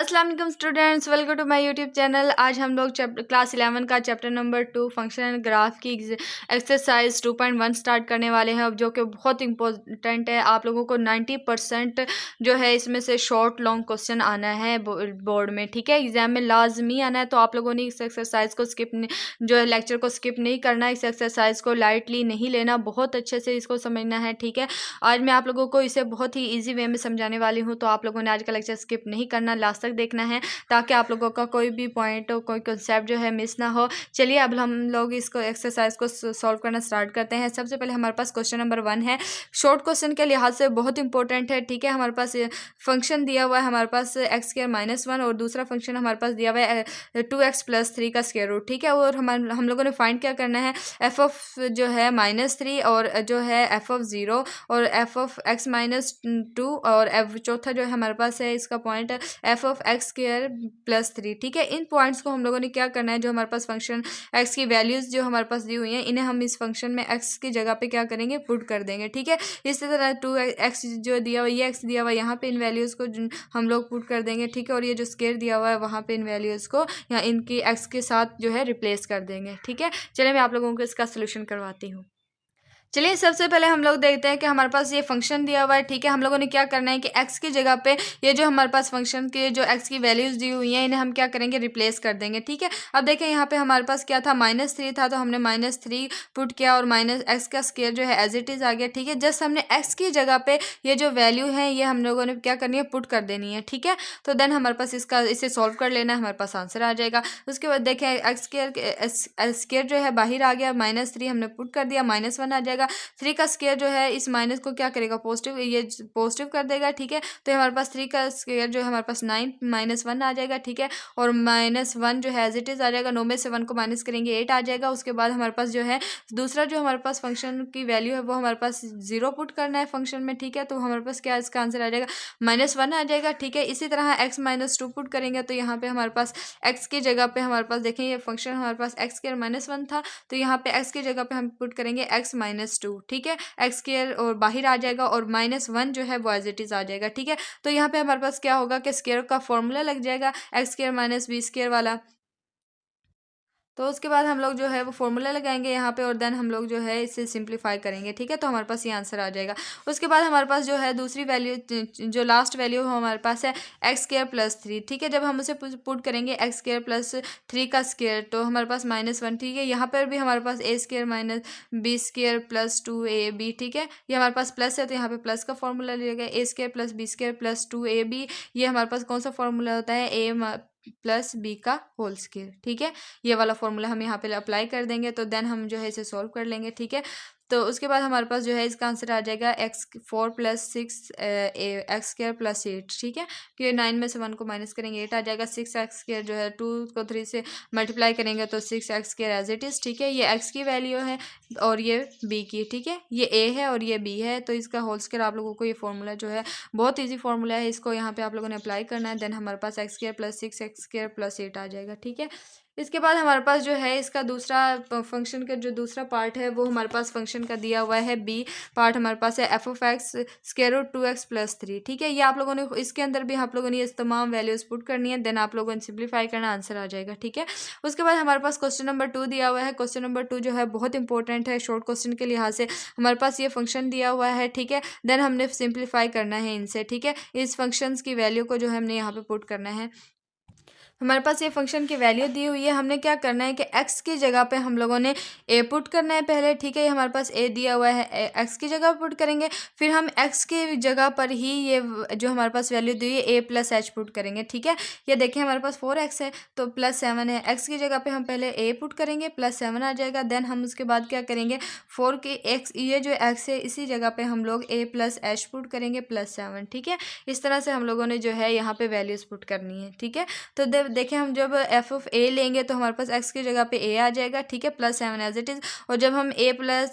अस्सलाम वालेकुम students, welcome to my YouTube channel. आज हम लोग क्लास 11 का chapter number 2 function and graph की एक्सरसाइज 2.1 स्टार्ट करने वाले हैं, जो कि बहुत इंपॉर्टेंट है। आप लोगों को 90% जो है इसमें से शॉर्ट लॉन्ग क्वेश्चन आना है बोर्ड में, ठीक है। एग्जाम में लाजमी आना है, तो आप लोगों ने इस एक्सरसाइज को जो है लेक्चर को स्किप नहीं करना। इस एक्सरसाइज को लाइटली नहीं लेना, बहुत अच्छे से इसको समझना है, ठीक है। आज मैं आप लोगों को इसे बहुत ही ईजी वे में समझाने वाली हूँ, तो आप लोगों ने आज का लेक्चर स्किप नहीं करना, लास्ट तक देखना है, ताकि आप लोगों का कोई भी पॉइंट और कोई कंसेप्ट जो है मिस ना हो। चलिए अब हम लोग इसको एक्सरसाइज को सॉल्व करना स्टार्ट करते हैं। सबसे पहले हमारे पास क्वेश्चन नंबर 1 है, शॉर्ट क्वेश्चन के लिहाज से बहुत इंपॉर्टेंट है, ठीक है। हमारे पास फंक्शन दिया हुआ है, हमारे पास x² -1 और दूसरा फंक्शन हमारे पास दिया हुआ है 2x+3 का स्क्वायर रूट, ठीक है। और हम लोगों ने फाइंड क्या करना है, f ऑफ जो है -3 और जो है f ऑफ 0 और f ऑफ x -2 और f चौथा जो है हमारे पास है इसका पॉइंट f ऑफ x²+3, ठीक है। इन पॉइंट्स को हम लोगों ने क्या करना है, जो हमारे पास फंक्शन x की वैल्यूज जो हमारे पास दी हुई हैं, इन्हें हम इस फंक्शन में x की जगह पे क्या करेंगे, पुट कर देंगे, ठीक है। इसी तरह 2x जो दिया हुआ, ये x दिया हुआ, यहाँ पे इन वैल्यूज़ को हम लोग पुट कर देंगे, ठीक है। और ये जो स्क्वायर दिया हुआ है वहाँ पे इन वैल्यूज़ को यहाँ इनकी x के साथ जो है रिप्लेस कर देंगे, ठीक है। चलिए मैं आप लोगों को इसका सोल्यूशन करवाती हूँ। चलिए सबसे पहले हम लोग देखते हैं कि हमारे पास ये फंक्शन दिया हुआ है, ठीक है। हम लोगों ने क्या करना है कि x की जगह पे ये जो हमारे पास फंक्शन के जो x की वैल्यूज़ दी हुई हैं, इन्हें हम क्या करेंगे, रिप्लेस कर देंगे, ठीक है। अब देखें यहाँ पे हमारे पास क्या था, -3 था, तो हमने -3 पुट किया और -x का स्क्वायर जो है एज इट इज़ आ गया, ठीक है। जस्ट हमने x की जगह पे ये जो वैल्यू है ये हम लोगों ने क्या करनी है, पुट कर देनी है, ठीक है। तो देन हमारे पास इसे सॉल्व कर लेना है, हमारे पास आंसर आ जाएगा। उसके बाद देखें एक्स स्क्वायर जो है बाहर आ गया, -3 हमने पुट कर दिया, -1 आ जाएगा। 3 का स्क्वायर जो है इस माइनस को क्या करेगा, पॉजिटिव, ये पॉजिटिव कर देगा, ठीक है। तो हमारे पास 3 का स्क्वायर जो है हमारे पास 9 -1 आ जाएगा, ठीक है। और -1 जो है एज इट इज़ आ जाएगा, 9 में से 1 को माइनस करेंगे 8 आ जाएगा। उसके बाद हमारे पास जो है दूसरा जो हमारे पास फंक्शन की वैल्यू है वो हमारे पास 0 पुट करना है फंक्शन में, ठीक है। तो हमारे पास क्या इसका आंसर आ जाएगा, -1 आ जाएगा, ठीक है। इसी तरह x -2 पुट करेंगे, तो यहाँ पे हमारे पास x की जगह पे हमारे पास देखें ये फंक्शन हमारे पास x² -1 था, तो यहाँ पे x की जगह पे हम पुट करेंगे x -2, ठीक है। x² और बाहर आ जाएगा और -1 जो है वो एज इट इज़ आ जाएगा, ठीक है। तो यहाँ पे हमारे पास क्या होगा कि स्क्वायर का फॉर्मूला लग जाएगा x² - b² वाला। तो उसके बाद हम लोग जो है वो फॉर्मूला लगाएंगे यहाँ पे और देन हम लोग जो है इसे सिंप्लीफाई करेंगे, ठीक है। तो हमारे पास ये आंसर आ जाएगा। उसके बाद हमारे पास जो है दूसरी वैल्यू, जो लास्ट वैल्यू हमारे पास है x²+3, ठीक है। जब हम उसे पुट करेंगे x²+3 का स्क्वायर, तो हमारे पास -1, ठीक है। यहाँ पर भी हमारे पास a² - b²+2ab, ठीक है। ये हमारे पास प्लस है, तो यहाँ पे प्लस का फॉर्मूला लिया a² + b² + 2ab। ये हमारे पास कौन सा फॉर्मूला होता है, a + b का होल स्क्वायर, ठीक है। ये वाला फॉर्मूला हम यहाँ पे अप्लाई कर देंगे, तो देन हम जो है इसे सॉल्व कर लेंगे, ठीक है। तो उसके बाद हमारे पास जो है इसका आंसर आ जाएगा x4 + 6 x² + 8, ठीक है। क्योंकि 9 में से 1 को माइनस करेंगे 8 आ जाएगा। 6x² जो है 2 को 3 से मल्टीप्लाई करेंगे तो 6x² एज इट इज़, ठीक है। ये x की वैल्यू है और ये b की, ठीक है। ये a है और ये b है, तो इसका होल स्क्वायर आप लोगों को ये फॉर्मूला जो है बहुत ईजी फॉर्मूला है, इसको यहाँ पे आप लोगों ने अप्लाई करना है। देन हमारे पास x² + 6 x² + 8 आ जाएगा, ठीक है। इसके बाद हमारे पास जो है इसका दूसरा फंक्शन का जो दूसरा पार्ट है वो हमारे पास फंक्शन का दिया हुआ है, बी पार्ट हमारे पास है f ऑफ x √2x + 3, ठीक है। ये आप लोगों ने इसके अंदर भी आप लोगों ने ये तमाम वैल्यूज पुट करनी है, देन आप लोगों ने सिंप्लीफाई करना, आंसर आ जाएगा, ठीक है। उसके बाद हमारे पास क्वेश्चन नंबर 2 दिया हुआ है। क्वेश्चन नंबर 2 जो है बहुत इंपॉर्टेंट है शॉर्ट क्वेश्चन के लिहाज से। हमारे पास ये फंक्शन दिया हुआ है, ठीक है। देन हमने सिंप्लीफाई करना है इनसे, ठीक है। इस फंक्शंस की वैल्यू को जो है हमने यहाँ पे पुट करना है। हमारे पास ये फंक्शन की वैल्यू दी हुई है, हमने क्या करना है कि x की जगह पे हम लोगों ने a पुट करना है पहले, ठीक है। ये हमारे पास a दिया हुआ है, x की जगह पुट करेंगे, फिर हम x की जगह पर ही ये जो हमारे पास वैल्यू दी हुई है a + h पुट करेंगे, ठीक है। ये देखिए हमारे पास 4x है तो +7 है, x की जगह पे हम पहले a पुट करेंगे, +7 आ जाएगा। देन हम उसके बाद क्या करेंगे, 4 की x, ये जो x है इसी जगह पे हम लोग a + h पुट करेंगे +7, ठीक है। इस तरह से हम लोगों ने जो है यहाँ पे वैल्यूज़ पुट करनी है, ठीक है। तो देखिए हम जब f ऑफ a लेंगे तो हमारे पास x की जगह पे a आ जाएगा, ठीक है, +7 एज इट इज़। और जब हम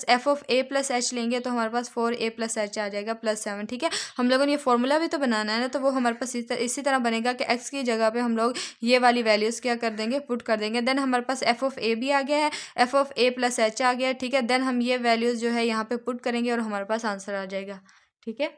f ऑफ a + h लेंगे तो हमारे पास 4a + h आ जाएगा +7, ठीक है। हम लोगों ने ये फॉर्मूला भी तो बनाना है ना, तो वो हमारे पास इसी तरह बनेगा कि x की जगह पे हम लोग ये वाली वैल्यूज़ क्या कर देंगे, पुट कर देंगे। देन हमारे पास f ऑफ a भी आ गया है, f ऑफ a + h आ गया है, ठीक है। देन हम ये वैल्यूज़ जो है यहाँ पे पुट करेंगे और हमारे पास आंसर आ जाएगा, ठीक है।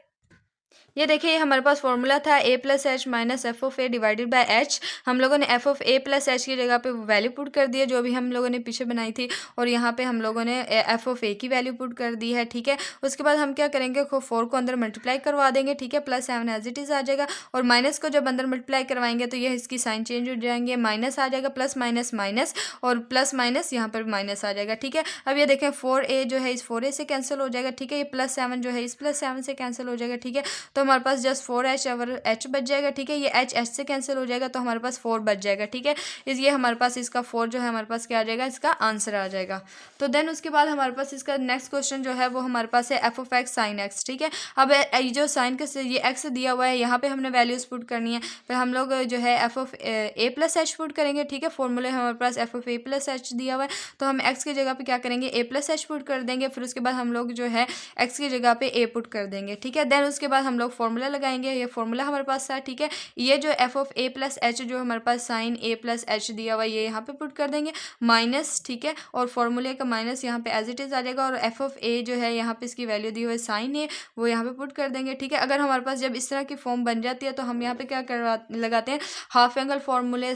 ये देखिए ये हमारे पास फॉर्मूला था A plus H minus F of A divided by H. हम लोगों ने F of A plus H की जगह पे वैल्यू पुट कर दी है जो भी हम लोगों ने पीछे बनाई थी, और यहाँ पे हम लोगों ने एफ ऑफ ए की वैल्यू पुट कर दी है, ठीक है। उसके बाद हम क्या करेंगे, 4 को अंदर मल्टीप्लाई करवा देंगे, ठीक है, प्लस 7 एज इट इज़ आ जाएगा, और माइनस को जब अंदर मल्टीप्लाई करवाएंगे तो ये इसकी साइन चेंज हो जाएंगे, माइनस आ जाएगा, प्लस माइनस माइनस, और प्लस माइनस यहाँ पर माइनस आ जाएगा, ठीक है। अब ये देखें 4a जो है इस 4a से कैंसिल हो जाएगा, ठीक है, ये प्लस 7 जो है इस प्लस 7 से कैंसिल हो जाएगा, ठीक है। तो हमारे पास जस्ट 4h और h बच जाएगा, ठीक है। ये h से कैंसिल हो जाएगा तो हमारे पास 4 बच जाएगा, ठीक है। ये हमारे पास इसका 4 जो है हमारे पास क्या आ जाएगा, इसका आंसर आ जाएगा। तो देन उसके बाद हमारे पास इसका नेक्स्ट क्वेश्चन जो है वो हमारे पास है F of x sine x, ठीक है। अब ये जो साइन का ये एक्स दिया हुआ है यहाँ पे हमने वैल्यूज पुट करनी है, फिर हम लोग जो है F of A plus H put करेंगे, ठीक है। फॉर्मूले हमारे पास F of A plus H दिया हुआ है, तो हम एक्स की जगह पे क्या करेंगे, ए प्लस एच पुट कर देंगे, फिर उसके बाद हम लोग जो है एक्स की जगह पे ए पुट कर देंगे, ठीक है। देन उसके बाद हम लोग फॉर्मूला लगाएंगे, ये फॉर्मूला हमारे पास था, ठीक है। ये जो F of A plus H जो हमारे पास साइन ए प्लस एच दिया हुआ है ये यहाँ पे पुट कर देंगे, माइनस, ठीक है, और फॉर्मूले का माइनस यहाँ पे एज इट इज़ आ जाएगा, और एफ ऑफ ए जो है यहाँ पे इसकी वैल्यू दी हुई है साइन ए, वो यहाँ पे पुट कर देंगे, ठीक है। अगर हमारे पास जब इस तरह की फॉर्म बन जाती है तो हम यहाँ पे क्या करवा लगाते हैं, हाफ एंगल फॉर्मूले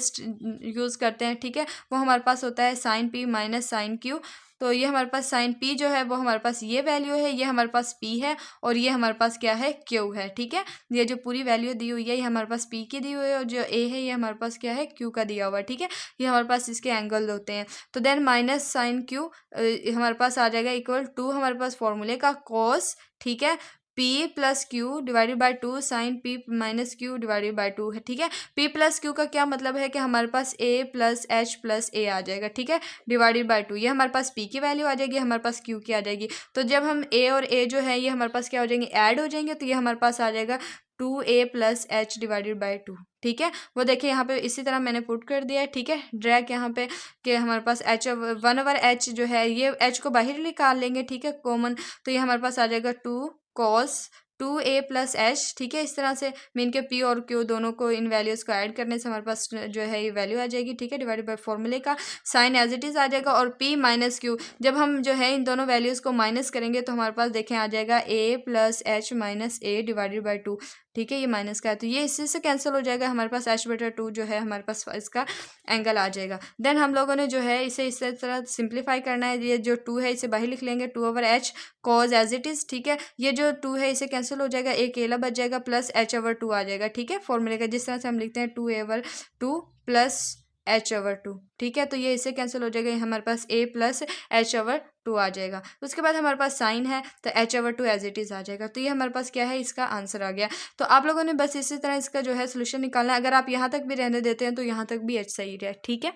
यूज़ करते हैं, ठीक है। वो हमारे पास होता है sine P minus sine Q. तो ये हमारे पास साइन पी जो है वो हमारे पास ये वैल्यू है, ये हमारे पास पी है, और ये हमारे पास क्या है, क्यू है, ठीक है। ये जो पूरी वैल्यू दी हुई है ये हमारे पास पी की दी हुई है, और जो ए है ये हमारे पास क्या है, क्यू का दिया हुआ है, ठीक है। ये हमारे पास इसके एंगल होते हैं। तो देन माइनस साइन क्यू हमारे पास आ जाएगा इक्वल टू हमारे पास फॉर्मूले का कॉस, ठीक है, P plus Q divided by two sine P minus Q divided by two है, ठीक है। पी प्लस क्यू का क्या मतलब है कि हमारे पास ए प्लस एच प्लस ए आ जाएगा, ठीक है, डिवाइडेड बाई टू। ये हमारे पास पी की वैल्यू आ जाएगी, हमारे पास क्यू की आ जाएगी। तो जब हम ए और ए जो है ये हमारे पास क्या हो जाएंगे, ऐड हो जाएंगे, तो ये हमारे पास आ जाएगा 2a plus H divided by to, ठीक है। वो देखिए यहाँ पे इसी तरह मैंने पुट कर दिया है, ठीक है, ड्रैग यहाँ पे कि हमारे पास एच 1/h जो है ये एच को बाहर निकाल लेंगे, ठीक है, कॉमन। तो ये हमारे पास आ जाएगा 2 cos 2a प्लस एच, ठीक है। इस तरह से मीन के पी और क्यू दोनों को इन वैल्यूज़ को ऐड करने से हमारे पास जो है ये वैल्यू आ जाएगी, ठीक है, डिवाइडेड बाय फॉर्मूले का साइन एज इट इज़ आ जाएगा, और p माइनस क्यू जब हम जो है इन दोनों वैल्यूज़ को माइनस करेंगे तो हमारे पास देखें आ जाएगा a plus H minus A divided by to, ठीक है। ये माइनस का है तो ये इसी से कैंसिल हो जाएगा, हमारे पास h/2 जो है हमारे पास इसका एंगल आ जाएगा। देन हम लोगों ने जो है इसे इस तरह सिंप्लीफाई करना है, ये जो 2 है इसे बाहर लिख लेंगे, 2/h cause as it is, ठीक है। ये जो 2 है इसे कैंसिल हो जाएगा, एक अकेला बच जाएगा, प्लस h/2 आ जाएगा, ठीक है। फॉर्मूले का जिस तरह से हम लिखते हैं 2a/2 प्लस h/2, ठीक है। तो ये इससे कैंसिल हो जाएगा, हमारे पास a प्लस h/2 आ जाएगा। उसके बाद हमारे पास साइन है तो h/2 एज इट इज़ आ जाएगा। तो ये हमारे पास क्या है, इसका आंसर आ गया। तो आप लोगों ने बस इसी तरह इसका जो है सोल्यूशन निकालना है। अगर आप यहाँ तक भी रहने देते हैं तो यहाँ तक भी h सही है, ठीक है।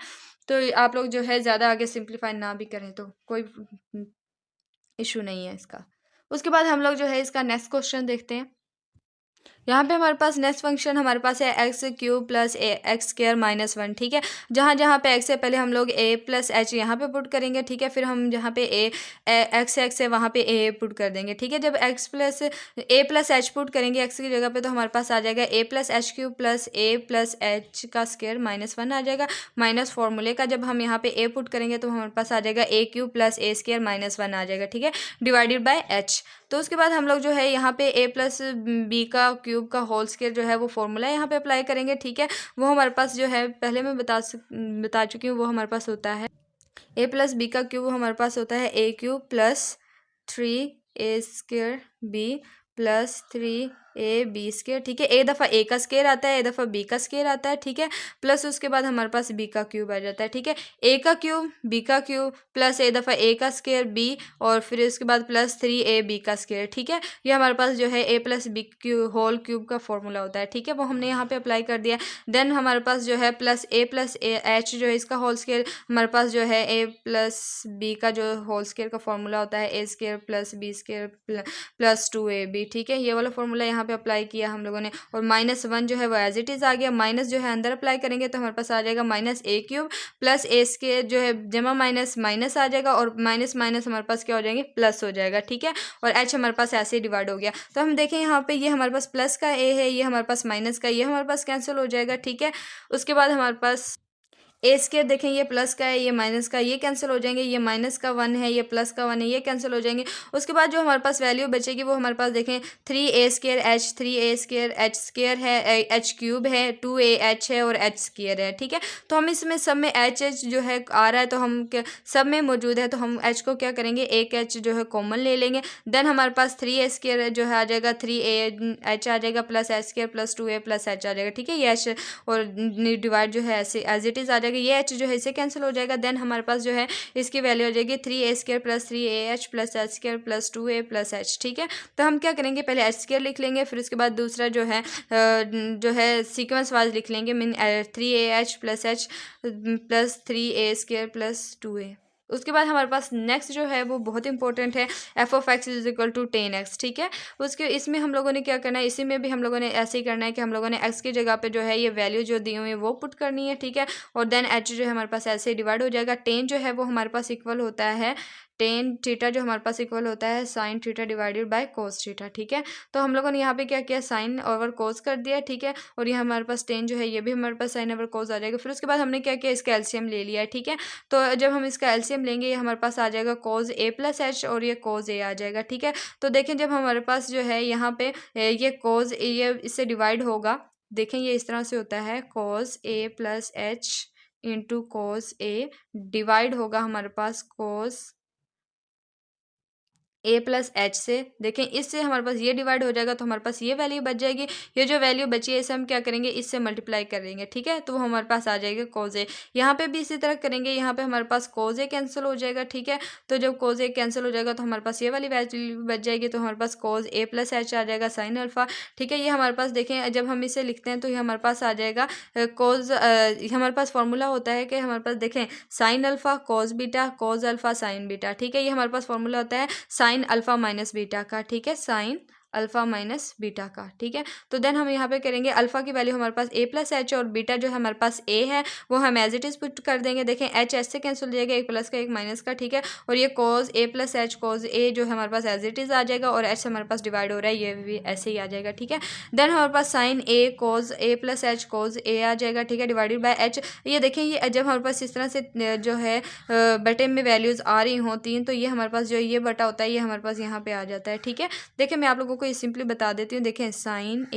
तो आप लोग जो है ज़्यादा आगे सिंप्लीफाई ना भी करें तो कोई इशू नहीं है इसका। उसके बाद हम लोग जो है इसका नेक्स्ट क्वेश्चन देखते हैं। यहाँ पे हमारे पास नेक्स्ट फंक्शन हमारे पास है x cube plus x square minus 1, ठीक है। जहाँ जहाँ पे एक्स है पहले हम लोग ए प्लस एच यहाँ पे पुट करेंगे, ठीक है। फिर हम जहाँ पे एक्स है वहाँ पे ए पुट कर देंगे, ठीक है। जब ए प्लस एच पुट करेंगे एक्स की जगह पे तो हमारे पास आ जाएगा ए प्लस एच क्यूब प्लस ए प्लस एच का स्क्वायर माइनस 1 आ जाएगा, माइनस फॉर्मूले का जब हम यहाँ पे ए पुट करेंगे तो हमारे पास आ जाएगा ए क्यूब प्लस ए स्क्वायर माइनस 1 आ जाएगा, ठीक है, डिवाइडेड बाय एच। तो उसके बाद हम लोग जो है यहाँ पे ए प्लस बी का क्यूब का होल स्क्वायर जो है वो फॉर्मूला यहाँ पे अप्लाई करेंगे, ठीक है। वो हमारे पास जो है पहले मैं बता चुकी हूँ, वो हमारे पास होता है ए प्लस बी का क्यूब हमारे पास होता है A cube plus 3a square B plus 3a B square, ठीक है। एक दफ़ा ए का स्क्वायर आता है, एक दफ़ा बी का स्क्वायर आता है, ठीक है। प्लस उसके बाद हमारे पास बी का क्यूब आ जाता है, ठीक है। ए का क्यूब बी का क्यूब प्लस एक दफ़ा ए का स्क्वायर बी, और फिर उसके बाद प्लस 3a बी का स्क्वायर, ठीक है। ये हमारे पास जो है A plus B cube whole cube का फॉर्मूला होता है, ठीक है। वो हमने यहाँ पे अप्लाई कर दिया। देन हमारे पास जो है प्लस एच जो है इसका होल स्क्वायर, हमारे पास जो है ए प्लस बी का जो होल स्क्वायर का फॉर्मूला होता है A square plus B square plus 2ab, ठीक है। ये वाला फॉर्मूला यहाँ पे अप्लाई किया हम लोगों ने, और माइनस 1 जो है वो एज इट इज़ आ गया। माइनस जो है अंदर अप्लाई करेंगे तो हमारे पास आ जाएगा माइनस ए क्यूब प्लस ए स्क्वायर जो है जमा माइनस माइनस आ जाएगा, और माइनस माइनस हमारे पास क्या हो जाएंगे, प्लस हो जाएगा, ठीक है। और एच हमारे पास ऐसे ही डिवाइड हो गया। तो हम देखें यहाँ पे ये हमारे पास प्लस का ए है, ये हमारे पास माइनस का, ये हमारे पास कैंसिल हो जाएगा, ठीक है। उसके बाद हमारे पास ए स्केयर देखें ये प्लस का है, ये माइनस का, ये कैंसिल हो जाएंगे, ये माइनस का 1 है, ये प्लस का 1 है, ये कैंसिल हो जाएंगे। उसके बाद जो हमारे पास वैल्यू बचेगी वो हमारे पास देखें 3a² h, 3a² h² है, h क्यूब है, 2ah है और h स्क्वायर है, ठीक है। तो हम इसमें सब में h जो है आ रहा है, तो हम सब में मौजूद है, तो हम h को क्या करेंगे, एक h जो है कॉमन ले लेंगे। देन हमारे पास 3a² जो है आ जाएगा, 3ah आ जाएगा plus h² plus 2a plus h आ जाएगा, ठीक है। ये h और डिवाइड जो है ऐसे एज इट इज़ आ जाएगा, ये h जो है इसे कैंसिल हो जाएगा। देन हमारे पास जो है इसकी वैल्यू आ जाएगी 3a² plus 3ah plus h² plus 2a plus h, ठीक है। तो हम क्या करेंगे, पहले h² लिख लेंगे, फिर उसके बाद दूसरा जो है सीक्वेंस वाइज लिख लेंगे, mean 3ah plus h plus 3a² plus 2a। उसके बाद हमारे पास नेक्स्ट जो है वो बहुत इंपॉर्टेंट है, f(x) is equal to 10x, ठीक है। उसके इसमें हम लोगों ने क्या करना है, इसी में भी हम लोगों ने ऐसे ही करना है कि हम लोगों ने x की जगह पे जो है ये वैल्यू जो दी हुई है वो पुट करनी है, ठीक है। और देन h जो है हमारे पास ऐसे डिवाइड हो जाएगा। 10 जो है वो हमारे पास इक्वल होता है tan थीटा, जो हमारे पास इक्वल होता है sin theta divided by cos theta, ठीक है। तो हम लोगों ने यहाँ पे क्या किया, साइन ओवर cos कर दिया, ठीक है। और ये हमारे पास tan जो है ये भी हमारे पास sin ओवर cos आ जाएगा। फिर उसके बाद हमने क्या किया, इसका एलसीएम ले लिया है, ठीक है। तो जब हम इसका एलसीएम लेंगे ये हमारे पास आ जाएगा cos a प्लस h और ये cos a आ जाएगा, ठीक है। तो देखें जब हमारे पास जो है यहाँ पे ये cos a ये इससे डिवाइड होगा, देखें ये इस तरह से होता है, cos a plus h into cos a divide होगा हमारे पास cos ए प्लस एच से। देखें इससे हमारे पास ये डिवाइड हो जाएगा, तो हमारे पास ये वैल्यू बच जाएगी। ये जो वैल्यू बची है इसे हम क्या करेंगे, इससे मल्टीप्लाई करेंगे, ठीक है। तो वो हमारे पास आ जाएगा cos a। यहाँ पे भी इसी तरह करेंगे, यहाँ पे हमारे पास cos a कैंसिल हो जाएगा, ठीक है। तो जब cos a कैंसिल हो जाएगा तो हमारे पास ये वाली वैल्यू बच जाएगी, तो हमारे पास cos a प्लस एच आ जाएगा साइन अल्फा, ठीक है। ये हमारे पास देखें जब हम इसे लिखते हैं तो ये हमारे पास आ जाएगा cos, हमारे पास फॉर्मूला होता है कि हमारे पास देखें sine alpha cos beta, cos alpha sign beta, ठीक है। ये हमारे पास फॉर्मूला होता है साइन अल्फा माइनस बीटा का, ठीक है, साइन अल्फा माइनस बीटा का, ठीक है। तो देन हम यहाँ पे करेंगे अल्फा की वैल्यू हमारे पास a प्लस एच और बीटा जो है हमारे पास a है वो हम एज इट इज पुट कर देंगे। देखें एच एच से कैंसिल हो जाएगा, एक प्लस का एक माइनस का, ठीक है। और ये cos a plus H cos a जो है हमारे पास एज इट इज आ जाएगा और h हमारे पास डिवाइड हो रहा है, ये भी ऐसे ही आ जाएगा, ठीक है। देन हमारे पास sine a cos a plus H cos a आ जाएगा, ठीक है, डिवाइडेड बाय h। ये देखें ये जब हमारे पास इस तरह से जो है बटे में वैल्यूज़ आ रही होती हैं तो ये हमारे पास जो ये बटा होता है ये हमारे पास यहाँ पे आ जाता है, ठीक है। देखिए मैं आप लोगों को ये सिंपली बता देती हूँ। देखें साइन a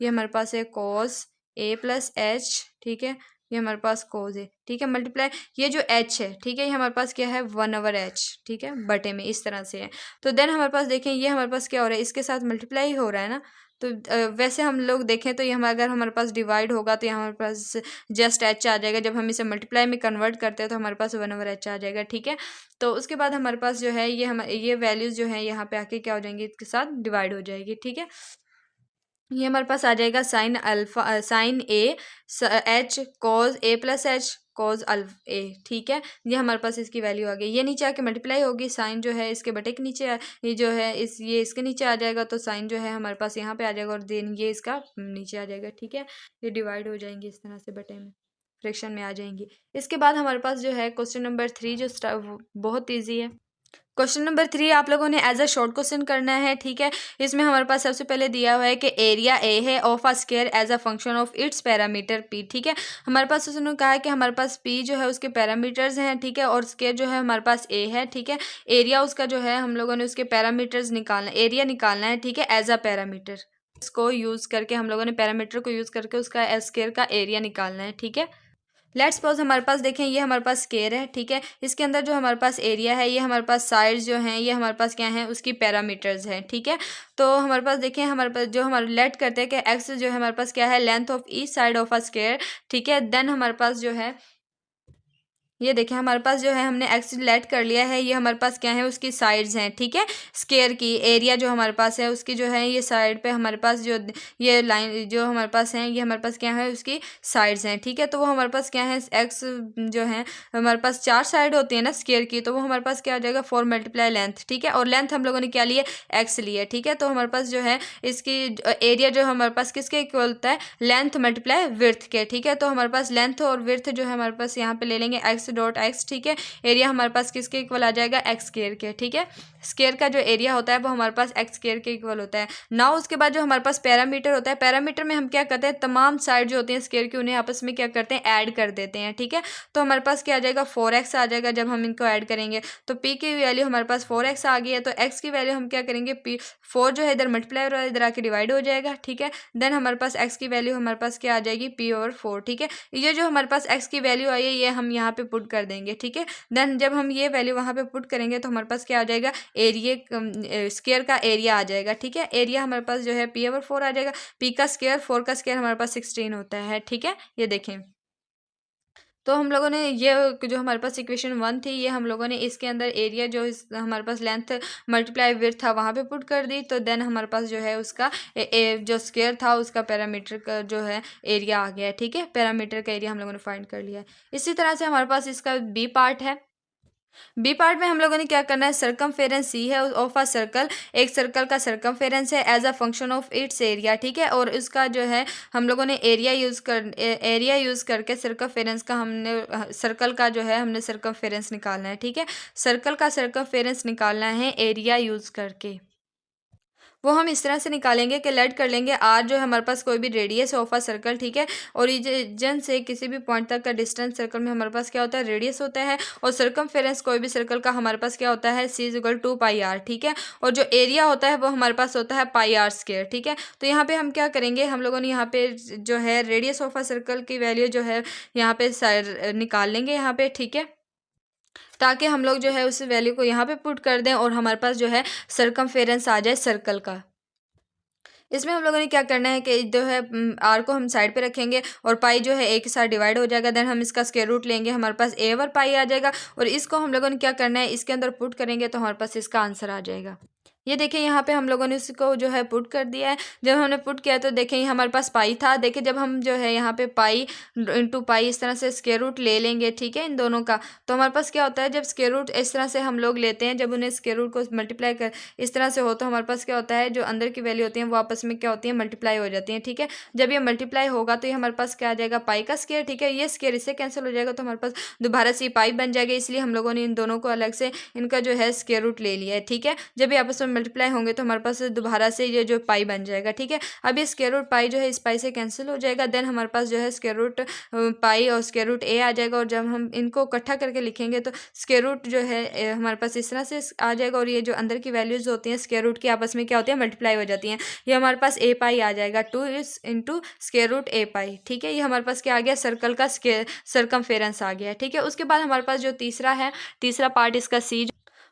ये हमारे पास है cos a प्लस एच, ठीक है, ये हमारे पास cos a, ठीक है, मल्टीप्लाई ये जो h है, ठीक है, ये हमारे पास क्या है 1/h, ठीक है, बटे में इस तरह से है। तो देन हमारे पास देखें ये हमारे पास क्या हो रहा है, इसके साथ मल्टीप्लाई हो रहा है ना। तो वैसे हम लोग देखें तो ये हम अगर हमारे पास डिवाइड होगा तो यहाँ हमारे पास जस्ट h आ जाएगा। जब हम इसे मल्टीप्लाई में कन्वर्ट करते हैं तो हमारे पास 1/h आ जाएगा, ठीक है। तो उसके बाद हमारे पास जो है ये वैल्यूज़ जो है यहाँ पे आके क्या हो जाएंगी, इसके साथ डिवाइड हो जाएगी, ठीक है। ये हमारे पास आ जाएगा sine alpha sign a h cos a plus H cos alpha a, ठीक है। ये हमारे पास इसकी वैल्यू आ गई। ये नीचे आके मल्टीप्लाई होगी, साइन जो है इसके बटे के नीचे ये जो है ये इसके नीचे आ जाएगा, तो साइन जो है हमारे पास यहाँ पे आ जाएगा और देन ये इसका नीचे आ जाएगा, ठीक है। ये डिवाइड हो जाएंगे इस तरह से बटे में, फ्रैक्शन में आ जाएंगी। इसके बाद हमारे पास जो है क्वेश्चन नंबर 3 जो बहुत ईजी है। क्वेश्चन नंबर 3 आप लोगों ने एज अ शॉर्ट क्वेश्चन करना है, ठीक है। इसमें हमारे पास सबसे पहले दिया हुआ है कि एरिया ए है of a square as a function of its parameter P, ठीक है। हमारे पास उसने कहा है कि हमारे पास पी जो है उसके पैरामीटर्स हैं, ठीक है, और स्क्वायर जो है हमारे पास ए है, ठीक है। एरिया उसका जो है हम लोगों ने उसके पैरामीटर्स निकालना, एरिया निकालना है, ठीक है, एज अ पैरामीटर। इसको यूज़ करके हम लोगों ने पैरामीटर को यूज़ करके उसका स्क्वायर का एरिया निकालना है, ठीक है। लेट्स सपोज हमारे पास देखें ये हमारे पास स्क्वायर है, ठीक है। इसके अंदर जो हमारे पास एरिया है, ये हमारे पास साइड्स जो हैं ये हमारे पास क्या हैं, उसकी पैरामीटर्स हैं, ठीक है। तो हमारे पास देखें हमारे पास जो हमारे लेट करते हैं कि एक्स जो है हमारे पास क्या है, length of each side of a square, ठीक है। देन हमारे पास जो है ये देखें हमारे पास जो है हमने एक्स लेट कर लिया है, ये हमारे पास क्या है उसकी साइड्स हैं, ठीक है। स्क्वायर की एरिया जो हमारे पास है उसकी जो है ये साइड पे हमारे पास जो ये लाइन जो हमारे पास है ये हमारे पास क्या है उसकी साइड्स हैं, ठीक है। तो वो हमारे पास क्या है एक्स जो है हमारे पास 4 साइड होती है ना स्क्वायर की, तो वो हमारे पास क्या आ जाएगा 4 मल्टीप्लाई लेंथ, ठीक है। और लेंथ हम लोगों ने क्या लिया, एक्स लिया, ठीक है। तो हमारे पास जो है इसकी एरिया जो हमारे पास किसके इक्वल होता है, लेंथ मल्टीप्लाई विड्थ के, ठीक है। तो हमारे पास लेंथ और विड्थ जो है हमारे पास यहाँ पे ले लेंगे एक्स डॉट एक्स, ठीक है। एरिया हमारे पास किसके इक्वल आ जाएगा, एक्स स्क्वायर के, ठीक है। स्क्वायर का जो एरिया होता है वो हमारे पास एक्स स्क्वायर के इक्वल होता है। नाउ उसके बाद जो हमारे पास पैरामीटर होता है, पैरामीटर में हम क्या करते हैं, तमाम साइड जो होती हैं स्क्वायर की उन्हें आपस में क्या करते हैं, ऐड कर देते हैं। ठीक है, तो हमारे पास क्या आ जाएगा, 4x आ जाएगा जब हम इनको ऐड करेंगे। तो p की वैल्यू हमारे पास 4x आ गई है, तो x की वैल्यू हम क्या करेंगे, p 4 जो है इधर मल्टीप्लाई और इधर आके डिवाइड हो जाएगा। ठीक है, देन हमारे पास x की वैल्यू हमारे पास क्या आ जाएगी, p/4। ठीक है, ये जो हमारे पास x की वैल्यू आई है ये हम यहाँ पे पुट कर देंगे। ठीक है, देन जब हम ये वैल्यू वहाँ पे पुट करेंगे तो हमारे पास क्या आ जाएगा, एरिया स्क्वायर का एरिया आ जाएगा। ठीक है, एरिया हमारे पास जो है p/4 आ जाएगा। p का स्क्वायर 4 का स्क्वायर हमारे पास 16 होता है। ठीक है, ये देखें, तो हम लोगों ने ये जो हमारे पास इक्वेशन 1 थी ये हम लोगों ने इसके अंदर एरिया जो हमारे पास लेंथ मल्टीप्लाई विड्थ था वहाँ पे पुट कर दी। तो देन हमारे पास जो है उसका जो स्क्वायर था उसका पैरामीटर का जो है एरिया आ गया है। ठीक है, पैरामीटर का एरिया हम लोगों ने फाइंड कर लिया है। इसी तरह से हमारे पास इसका बी पार्ट है। बी पार्ट में हम लोगों ने क्या करना है, सरकमफेरेंस सी है ऑफ अ सर्कल, एक सर्कल का सरकमफेरेंस है as a function of its area. ठीक है, और इसका जो है हम लोगों ने एरिया यूज़ करके सरकमफेरेंस का हमने सर्कल का जो है हमने सरकमफेरेंस निकालना है। ठीक है, सर्कल का सरकमफेरेंस निकालना है एरिया यूज़ करके। वो हम इस तरह से निकालेंगे कि लेट कर लेंगे आर जो है हमारे पास कोई भी रेडियस ऑफ अ सर्कल। ठीक है, ओरिजिन से किसी भी पॉइंट तक का डिस्टेंस सर्कल में हमारे पास क्या होता है, रेडियस होता है। और सरकमफेरेंस कोई भी सर्कल का हमारे पास क्या होता है, c=2πr। ठीक है, और जो एरिया होता है वो हमारे पास होता है πr²। ठीक है, तो यहाँ पे हम क्या करेंगे, हम लोगों ने यहाँ पे जो है रेडियस ऑफ अ सर्कल की वैल्यू जो है यहाँ पे निकाल लेंगे यहाँ पे। ठीक है, ताकि हम लोग जो है उस वैल्यू को यहाँ पे पुट कर दें और हमारे पास जो है सरकमफेरेंस आ जाए सर्कल का। इसमें हम लोगों ने क्या करना है कि जो है आर को हम साइड पे रखेंगे और पाई जो है ए के साथ डिवाइड हो जाएगा। देन हम इसका स्क्वायर रूट लेंगे, हमारे पास a/पाई आ जाएगा और इसको हम लोगों ने क्या करना है, इसके अंदर पुट करेंगे तो हमारे पास इसका आंसर आ जाएगा। ये देखिए यहाँ पे हम लोगों ने इसको जो है पुट कर दिया है। जब हमने पुट किया तो देखें ये हमारे पास पाई था। देखिए जब हम जो है यहाँ पे पाई इंटू पाई इस तरह से स्क्वायर रूट ले लेंगे, ठीक है, इन दोनों का, तो हमारे पास क्या होता है, जब स्क्वायर रूट इस तरह से हम लोग लेते हैं, जब उन्हें स्क्वायर रूट को मल्टीप्लाई कर इस तरह से हो तो हमारे पास क्या होता है, जो अंदर की वैल्यू होती है वो आपस में क्या होती है, मल्टीप्लाई हो जाती है। ठीक है, जब ये मल्टीप्लाई होगा तो ये हमारे पास क्या आ जाएगा, पाई का स्क्वायर। ठीक है, ये स्क्वायर इससे कैंसिल हो जाएगा तो हमारे पास दोबारा से पाई बन जाएगा। इसलिए हम लोगों ने इन दोनों को अलग से इनका जो है स्क्वायर रूट ले लिया है। ठीक है, जब ये आपस में मल्टीप्लाई होंगे तो हमारे पास दोबारा से ये जो पाई बन जाएगा। ठीक है, अब ये स्क्वायर रूट पाई जो है इस पाई से कैंसिल हो जाएगा। देन हमारे पास जो है स्क्वायर रूट पाई और स्क्वायर रूट ए आ जाएगा और जब हम इनको इकट्ठा करके लिखेंगे तो स्क्वायर रूट जो है हमारे पास इस तरह से आ जाएगा और ये जो अंदर की वैल्यूज होती हैं स्क्वायर रूट की आपस में क्या होती है, मल्टीप्लाई हो जाती हैं। ये हमारे पास ए पाई आ जाएगा 2 इंटू स्क्वायर रूट ए पाई। ठीक है, ये हमारे पास क्या आ गया, सर्कल का सरकमफेरेंस आ गया। ठीक है, उसके बाद हमारे पास जो तीसरा पार्ट इसका सी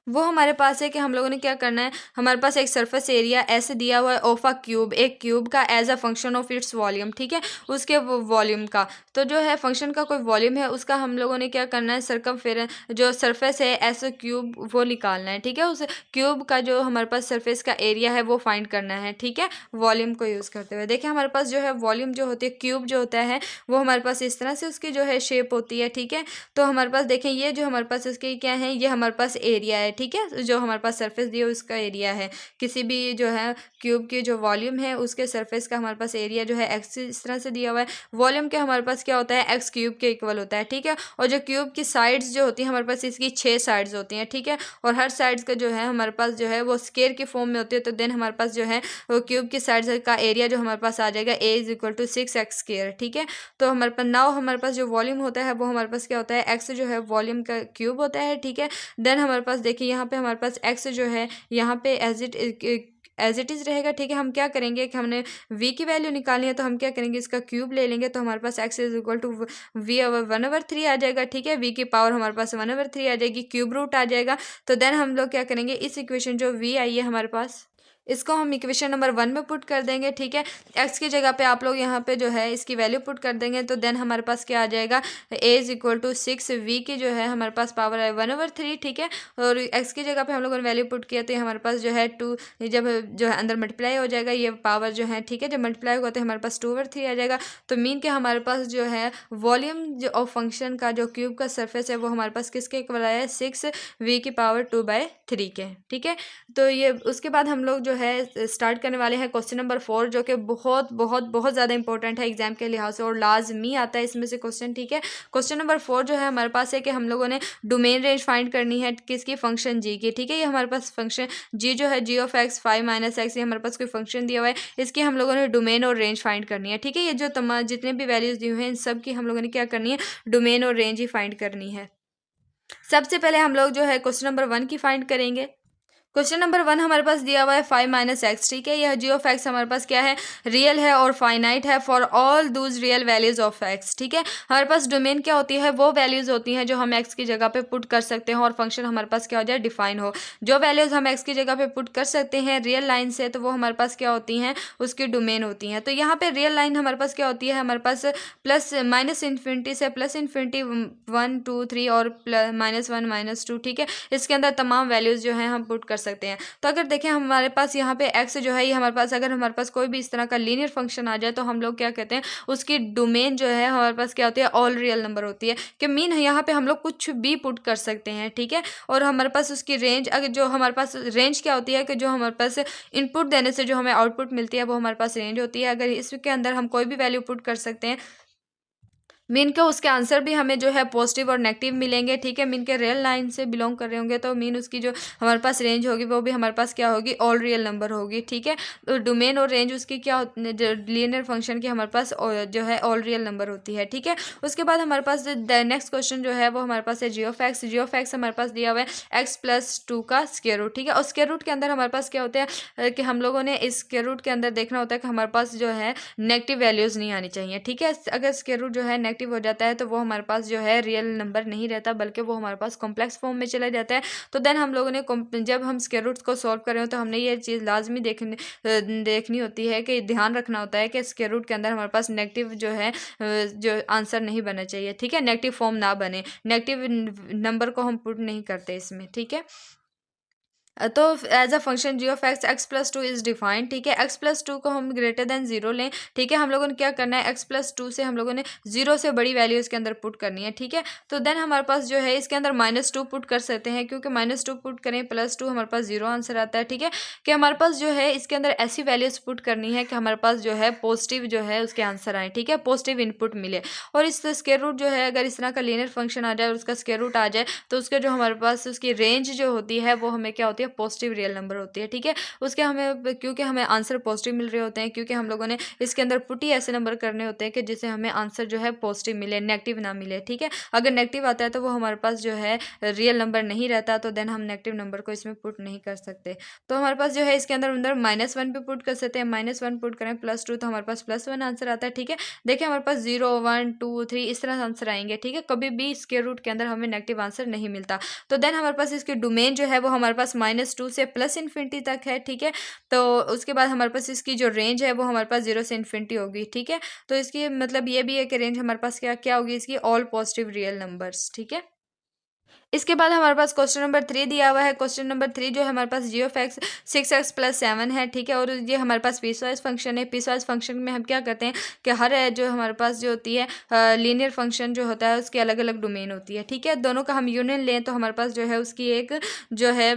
वो हमारे पास है कि हम लोगों ने क्या करना है, हमारे पास एक सरफेस एरिया ऐसे दिया हुआ है ऑफ अ क्यूब, एक क्यूब का as a function of its volume. ठीक है, उसके वॉल्यूम का तो जो है फंक्शन का कोई वॉल्यूम है उसका हम लोगों ने क्या करना है, सरकमफेरेंस जो सरफेस है ऐसे क्यूब वो निकालना है। ठीक है, उस क्यूब का जो हमारे पास सरफेस का एरिया है वो फाइंड करना है। ठीक है, वॉल्यूम को यूज़ करते हुए देखिए हमारे पास जो है वॉल्यूम जो होती है, क्यूब जो होता है वो हमारे पास इस तरह से उसकी जो है शेप होती है। ठीक है, तो हमारे पास देखें ये जो हमारे पास इसके क्या है, ये हमारे पास एरिया है। ठीक है, जो हमारे पास सरफेस दिया उसका एरिया है, किसी भी जो है क्यूब की जो वॉल्यूम है उसके सरफेस का हमारे पास एरिया जो है एक्स इस तरह से दिया हुआ है। वॉल्यूम के हमारे पास क्या होता है, एक्स क्यूब के इक्वल होता है। ठीक है, और जो क्यूब की साइड्स जो होती हैं हमारे पास इसकी 6 साइड्स होती हैं। ठीक है, और हर साइड्स का जो है हमारे पास जो है वो स्क्वायर की फॉर्म में होती है। तो देन हमारे पास जो है वो क्यूब की साइड्स का एरिया जो हमारे पास आ जाएगा a=6x²। ठीक है, तो हमारे पास नाउ हमारे पास जो वॉल्यूम होता है वो हमारे पास क्या होता है, एक्स जो है वॉल्यूम का क्यूब होता है। ठीक है, देन हमारे पास देखिए यहाँ पे हमारे पास एक्स जो है यहाँ पे एज इट इज़ रहेगा। ठीक है, हम क्या करेंगे कि हमने v की वैल्यू निकालनी है तो हम क्या करेंगे, इसका क्यूब ले लेंगे तो हमारे पास x=v/1/3 आ जाएगा। ठीक है, v की पावर हमारे पास 1/3 आ जाएगी, क्यूब रूट आ जाएगा। तो देन हम लोग क्या करेंगे, इस इक्वेशन जो v आई है हमारे पास इसको हम इक्वेशन नंबर 1 में पुट कर देंगे। ठीक है, एक्स की जगह पे आप लोग यहाँ पे जो है इसकी वैल्यू पुट कर देंगे तो देन हमारे पास क्या आ जाएगा, a=6, v की जो है हमारे पास पावर है 1/3। ठीक है, और एक्स की जगह पे हम लोगों ने वैल्यू पुट किया तो हमारे पास जो है 2 जब जो है अंदर मल्टीप्लाई हो जाएगा ये पावर जो है। ठीक है, जब मल्टीप्लाई होगा तो हमारे पास 2/3 आ जाएगा। तो मीन के हमारे पास जो है वॉल्यूम जो ऑफ फंक्शन का जो क्यूब का सरफेस है वो हमारे पास किसके इक्वल आया है, 6 v की पावर 2/3 के। ठीक है, तो ये उसके बाद हम लोग जो है स्टार्ट करने वाले हैं क्वेश्चन नंबर 4, जो कि बहुत बहुत बहुत ज़्यादा इंपॉर्टेंट है एग्जाम के लिहाज से और लाजमी आता है इसमें से क्वेश्चन। ठीक है, क्वेश्चन नंबर 4 जो है हमारे पास है कि हम लोगों ने डोमेन रेंज फाइंड करनी है किसकी, फंक्शन जी की। ठीक है, ये हमारे पास फंक्शन जी जो है G of x 5 minus x, ये हमारे पास कोई फंक्शन दिया हुआ है, इसकी हम लोगों ने डोमेन और रेंज फाइंड करनी है। ठीक है, ये जो तमाम जितने भी वैल्यूज दी हुई हैं इन सब की हम लोगों ने क्या करनी है, डोमेन और रेंज ही फाइंड करनी है। सबसे पहले हम लोग जो है क्वेश्चन नंबर 1 की फाइंड करेंगे। क्वेश्चन नंबर 1 हमारे पास दिया हुआ है 5 माइनस एक्स। ठीक है, यह जी ऑफ एक्स हमारे पास क्या है, रियल है और फाइनाइट है for all Dooj real values of x. ठीक है, हमारे पास डोमेन क्या होती है, वो वैल्यूज होती हैं जो हम एक्स की जगह पे पुट कर सकते हैं और फंक्शन हमारे पास क्या हो जाए, डिफाइन हो। जो वैल्यूज हम एक्स की जगह पे पुट कर सकते हैं रियल लाइन से, तो वो हमारे पास क्या होती हैं, उसकी डोमेन होती हैं। तो यहाँ पे रियल लाइन हमारे पास क्या होती है, हमारे पास प्लस माइनस इन्फिनिटी से प्लस इन्फिनिटी 1 2 3 और -1 -2। ठीक है, इसके अंदर तमाम वैल्यूज जो है हम पुट कर सकते हैं। तो अगर देखें हमारे पास यहाँ पे x जो है, ये हमारे पास अगर हमारे पास कोई भी इस तरह का लीनियर फंक्शन आ जाए तो हम लोग क्या कहते हैं, उसकी डोमेन जो है हमारे पास क्या होती है, ऑल रियल नंबर होती है। कि मीन यहाँ पे हम लोग कुछ भी पुट कर सकते हैं। ठीक है, और हमारे पास उसकी रेंज, अगर जो हमारे पास रेंज क्या होती है कि जो हमारे पास इनपुट देने से जो हमें आउटपुट मिलती है वो हमारे पास रेंज होती है। अगर इसके अंदर हम कोई भी वैल्यू पुट कर सकते हैं, मीन के उसके आंसर भी हमें जो है पॉजिटिव और नेगेटिव मिलेंगे। ठीक है, मीन के रियल लाइन से बिलोंग कर रहे होंगे तो मीन उसकी जो हमारे पास रेंज होगी वो भी हमारे पास क्या होगी, ऑल रियल नंबर होगी। ठीक है, तो डोमेन और रेंज उसकी क्या लीनियर फंक्शन की हमारे पास जो है ऑल रियल नंबर होती है। ठीक है, उसके बाद हमारे पास नेक्स्ट क्वेश्चन जो है वो हमारे पास है G of X. G of X हमारे पास दिया हुआ है x+2 का स्क्वायर रूट। ठीक है, और स्क्वायर रूट के अंदर हमारे पास क्या होता है कि हम लोगों ने इस स्क्वायर रूट के अंदर देखना होता है कि हमारे पास जो है नेगेटिव वैल्यूज नहीं आनी चाहिए। ठीक है, अगर स्क्वायर रूट जो है नेगेटिव हो जाता है तो वो हमारे पास जो है रियल नंबर नहीं रहता, बल्कि वो हमारे पास कॉम्प्लेक्स फॉर्म में चला जाता है। तो देन हम लोगों ने जब हम स्क्वायर रूट्स को सॉल्व कर रहे हो तो हमने ये चीज़ लाजमी देखनी होती है कि ध्यान रखना होता है कि स्क्वायर रूट के अंदर हमारे पास नेगेटिव जो है जो आंसर नहीं बनना चाहिए। ठीक है, नेगेटिव फॉर्म ना बने, नेगेटिव नंबर को हम पुट नहीं करते इसमें। ठीक है, तो as a function G of x+2 is defined. ठीक है, x+2 को हम ग्रेटर देन 0 लें। ठीक है, हम लोगों ने क्या करना है, x+2 से हम लोगों ने 0 से बड़ी वैल्यू इसके अंदर पुट करनी है। ठीक है, तो देन हमारे पास जो है इसके अंदर -2 पुट कर सकते हैं, क्योंकि -2 पुट करें +2 हमारे पास 0 आंसर आता है। ठीक है, कि हमारे पास जो है इसके अंदर ऐसी वैल्यूज पुट करनी है कि हमारे पास जो है पॉजिटिव जो है उसके आंसर आए। ठीक है, पॉजिटिव इनपुट मिले, और इस स्क्वायर रूट जो है अगर इस तरह का लीनियर फंक्शन आ जाए और उसका स्क्वायर रूट आ जाए तो उसके जो हमारे पास उसकी रेंज जो होती है वो हमें क्या होती है, पॉजिटिव रियल नंबर होती है। ठीक है, उसके हमें क्योंकि हमें आंसर पॉजिटिव मिल रहे होते हैं, क्योंकि हम लोगों ने इसके अंदर पुट ही ऐसे नंबर करने होते हैं कि जिससे हमें आंसर जो है पॉजिटिव मिले, नेगेटिव ना मिले। ठीक है, अगर नेगेटिव आता है तो वो हमारे पास जो है रियल नंबर नहीं रहता, तो देन हम नेगेटिव नंबर को इसमें पुट नहीं कर सकते। तो हमारे पास जो है इसके अंदर -1 भी पुट कर सकते हैं, -1 पुट करें +2 तो हमारे पास +1 आंसर आता है। ठीक है, देखिए हमारे पास 0 1 2 3 इस तरह आंसर आएंगे। ठीक है, कभी भी स्क्वायर रूट के अंदर हमें नेगेटिव आंसर नहीं मिलता। तो देन हमारे पास इसकी डोमेन जो है वो हमारे पास -2 से प्लस इन्फिनिटी तक है। ठीक है, तो उसके बाद हमारे पास इसकी जो रेंज है वो हमारे पास 0 से इन्फिनिटी होगी। ठीक है, तो इसकी मतलब ये भी है कि रेंज हमारे पास क्या क्या होगी, इसकी ऑल पॉजिटिव रियल नंबर्स। ठीक है, इसके बाद हमारे पास क्वेश्चन नंबर 3 दिया हुआ है। क्वेश्चन नंबर 3 जो है हमारे पास जी ऑफ एक्स 6x+7 है। ठीक है, और ये हमारे पास पीसवाइज फंक्शन है। पीसवाइज फंक्शन में हम क्या करते हैं कि हर जो हमारे पास जो होती है लीनियर फंक्शन जो होता है उसकी अलग अलग डोमेन होती है। ठीक है, दोनों का हम यूनियन लें तो हमारे पास जो है उसकी एक जो है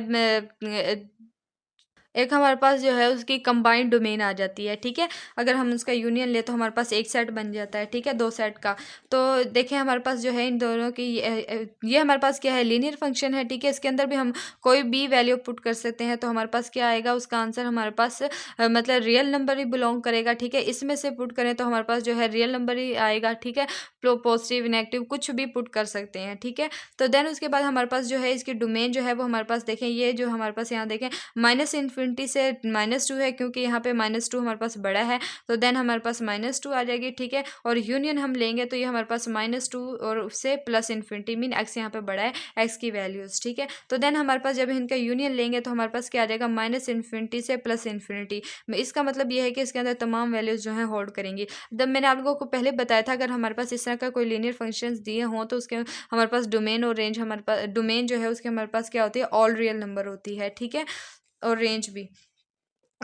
एक हमारे पास जो है उसकी कंबाइंड डोमेन आ जाती है। ठीक है, अगर हम उसका यूनियन ले तो हमारे पास एक सेट बन जाता है। ठीक है, दो सेट का। तो देखें हमारे पास जो है इन दोनों की ये हमारे पास क्या है, लीनियर फंक्शन है। ठीक है, इसके अंदर भी हम कोई भी वैल्यू पुट कर सकते हैं, तो हमारे पास क्या आएगा, उसका आंसर हमारे पास मतलब रियल नंबर ही बिलोंग करेगा। ठीक है, इसमें से पुट करें तो हमारे पास जो है रियल नंबर ही आएगा। ठीक है, पॉजिटिव नेगेटिव कुछ भी पुट कर सकते हैं। ठीक है, तो देन उसके बाद हमारे पास जो है इसकी डोमेन जो है वो हमारे पास देखें, ये जो हमारे पास यहाँ देखें माइनस इन्फिनिटी से -2 है, क्योंकि यहाँ पे -2 हमारे पास बड़ा है, तो देन हमारे पास -2 आ जाएगी। ठीक है, और यूनियन हम लेंगे तो ये हमारे पास -2 और उससे प्लस इन्फिनिटी, मीन एक्स यहाँ पे बड़ा है, एक्स की वैल्यूज। ठीक है, तो देन हमारे पास जब इनका यूनियन लेंगे तो हमारे पास क्या आ जाएगा, -इन्फिनिटी से प्लस इन्फिनिटी। इसका मतलब ये है कि इसके अंदर तमाम वैल्यूज जो है होल्ड करेंगी। जब मैंने आप लोगों को पहले बताया था अगर हमारे पास इस तरह का कोई लीनियर फंक्शंस दिए हों तो उसके हमारे पास डोमेन और रेंज, हमारे पास डोमेन जो है उसके हमारे पास क्या होती है, ऑल रियल नंबर होती है। ठीक है, और रेंज भी।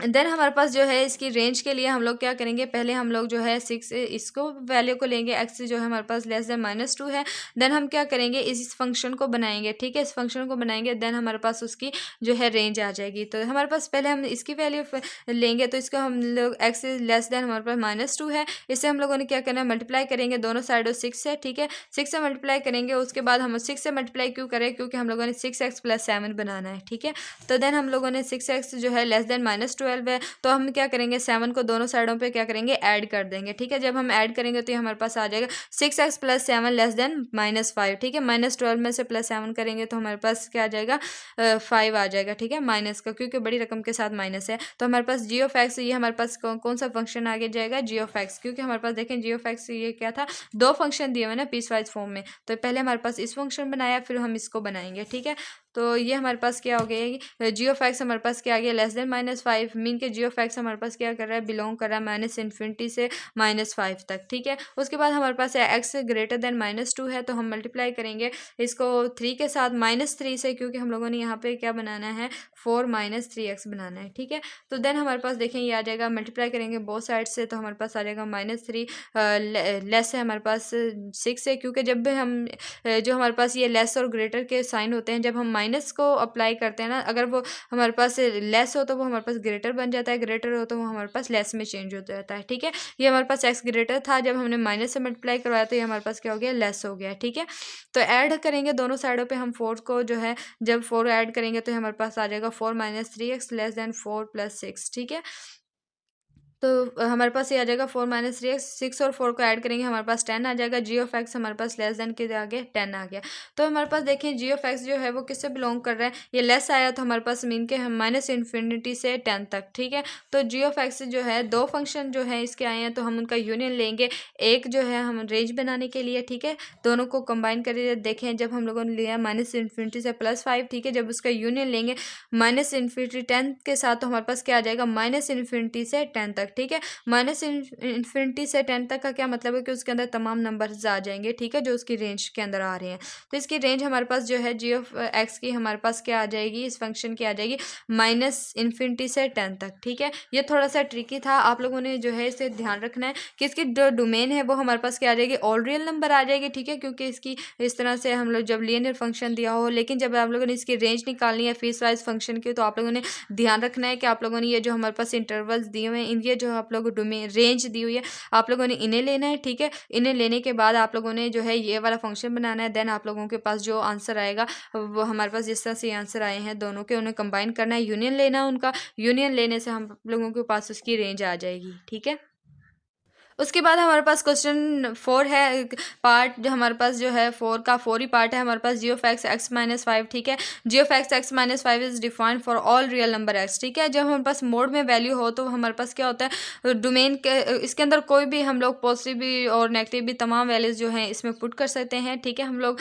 देन हमारे पास जो है इसकी रेंज के लिए हम लोग क्या करेंगे, पहले हम लोग जो है 6 इसको वैल्यू को लेंगे, एक्स जो है हमारे पास लेस देन -2 है। देन हम क्या करेंगे, इस फंक्शन को बनाएंगे, ठीक है, इस फंक्शन को बनाएंगे। देन हमारे पास उसकी जो है रेंज आ जाएगी। तो हमारे पास पहले हम इसकी वैल्यू लेंगे, तो इसको हम लोग एक्स लेस देन हमारे पास -2 है, इससे हम लोगों ने क्या करना है, मल्टीप्लाई करेंगे दोनों साइडों 6 से, ठीक है, 6 से मल्टीप्लाई करेंगे। उसके बाद हम 6 से मल्टीप्लाई क्यों करें, क्योंकि हम लोगों ने 6x + 7 बनाना है, ठीक है। तो देन हम लोगों ने 6x जो है लेस देन -12 है, तो हम क्या करेंगे, 7 को दोनों साइडों पे क्या करेंगे, ऐड कर देंगे, ठीक है। जब हम ऐड करेंगे तो ये हमारे पास आ जाएगा 6x + 7 लेस देन -5, ठीक है। -12 में से +7 करेंगे तो हमारे पास क्या आ जाएगा, 5 आ जाएगा, ठीक है, माइनस का, क्योंकि बड़ी रकम के साथ माइनस है। तो हमारे पास जी ऑफ एक्स, ये हमारे पास कौन सा फंक्शन आगे जाएगा, जी ऑफ एक्स, क्योंकि हमारे पास देखें जी ऑफ एक्स ये क्या था, दो फंक्शन दिए हुए ना पीस वाइज फॉर्म में। तो पहले हमारे पास इस फंक्शन बनाया, फिर हम इसको बनाएंगे, ठीक है। तो ये हमारे पास क्या हो गया, जी ऑफ एक्स हमारे पास क्या आ गया, लेस देन -5, मीन के जी ऑफ एक्स हमारे पास क्या कर रहा है, बिलोंग कर रहा है -∞ से -5 तक, ठीक है। उसके बाद हमारे पास एक्स ग्रेटर देन -2 है, तो हम मल्टीप्लाई करेंगे इसको 3 के साथ, -3 से, क्योंकि हम लोगों ने यहाँ पे क्या बनाना है, 4 - 3x बनाना है, ठीक है। तो देन हमारे पास देखें ये आ जाएगा, मल्टीप्लाई करेंगे बोथ साइड से, तो हमारे पास आ जाएगा -3 लेस है हमारे पास 6 है, क्योंकि जब भी हम जो हमारे पास ये लेस और ग्रेटर के साइन होते हैं, जब हम माइनस को अप्लाई करते हैं ना, अगर वो हमारे पास लेस हो तो वो हमारे पास ग्रेटर बन जाता है, ग्रेटर हो तो वो हमारे पास लेस में चेंज हो जाता है, ठीक है। ये हमारे पास एक्स ग्रेटर था, जब हमने माइनस से मल्टीप्लाई करवाया तो ये हमारे पास क्या हो गया, लेस हो गया, ठीक है। तो ऐड करेंगे दोनों साइडों पे हम 4 को जो है, जब 4 ऐड करेंगे तो हमारे पास आ जाएगा 4 - 3x लेस देन 4 + 6, ठीक है। तो हमारे पास ये आ जाएगा 4 - 3x, 6 और 4 को ऐड करेंगे, हमारे पास 10 आ जाएगा। जी ऑफ एक्स हमारे पास लेस देन के आगे 10 आ गया। तो हमारे पास देखें जी ऑफ एक्स जो है वो किससे बिलोंग कर रहा है, ये लेस आया तो हमारे पास मीन के हम -∞ से 10 तक, ठीक है। तो जी ऑफ एक्स जो है, दो फंक्शन जो है इसके आए हैं, तो हम उनका यूनियन लेंगे, एक जो है हम रेंज बनाने के लिए, ठीक है, दोनों को कंबाइन करके देखें, जब हम लोगों ने लिया -∞ से +5, ठीक है, जब उसका यूनियन लेंगे -∞ 10 के साथ, तो हमारे पास क्या आ जाएगा, -∞ से 10 तक, ठीक है। -∞ से 10 तक का क्या मतलब है कि उसके अंदर तमाम नंबर्स आ जाएंगे, ठीक है, जो उसकी रेंज के अंदर आ रहे हैं। तो इसकी रेंज हमारे पास जो है जी ऑफ एक्स की हमारे पास क्या आ जाएगी, इस फंक्शन की आ जाएगी -∞ से 10 तक, ठीक है। ये थोड़ा सा ट्रिकी था, आप लोगों ने जो है इसे ध्यान रखना है कि इसकी जो डोमेन है वो हमारे पास क्या आ जाएगी, ऑल रियल नंबर आ जाएगी, ठीक है, क्योंकि इसकी इस तरह से हम लोग जब लीनियर फंक्शन दिया हो, लेकिन जब आप लोगों ने इसकी रेंज निकालनी है पीस वाइज फंक्शन की, तो आप लोगों ने ध्यान रखना है कि आप लोगों ने ये जो हमारे पास इंटरवल्स दिए हुए हैं, इनके जो आप लोग डोमेन रेंज दी हुई है, आप लोगों ने इन्हें लेना है, ठीक है। इन्हें लेने के बाद आप लोगों ने जो है ये वाला फंक्शन बनाना है। देन आप लोगों के पास जो आंसर आएगा, वो हमारे पास जिस तरह से आंसर आए हैं दोनों के, उन्हें कंबाइन करना है, यूनियन लेना है उनका, यूनियन लेने से हम लोगों के पास उसकी रेंज आ जाएगी, ठीक है। उसके बाद हमारे पास क्वेश्चन 4 है, पार्ट जो हमारे पास जो है 4 का 4 ही पार्ट है हमारे पास, जी ऑफ एक्स x-5, ठीक है। G of X x-5 is defined for all real number x, ठीक है। जब हमारे पास मोड में वैल्यू हो तो हमारे पास क्या होता है, डोमेन के इसके अंदर कोई भी हम लोग पॉजिटिव भी और नेगेटिव भी तमाम वैल्यूज जो हैं इसमें पुट कर सकते हैं, ठीक है। हम लोग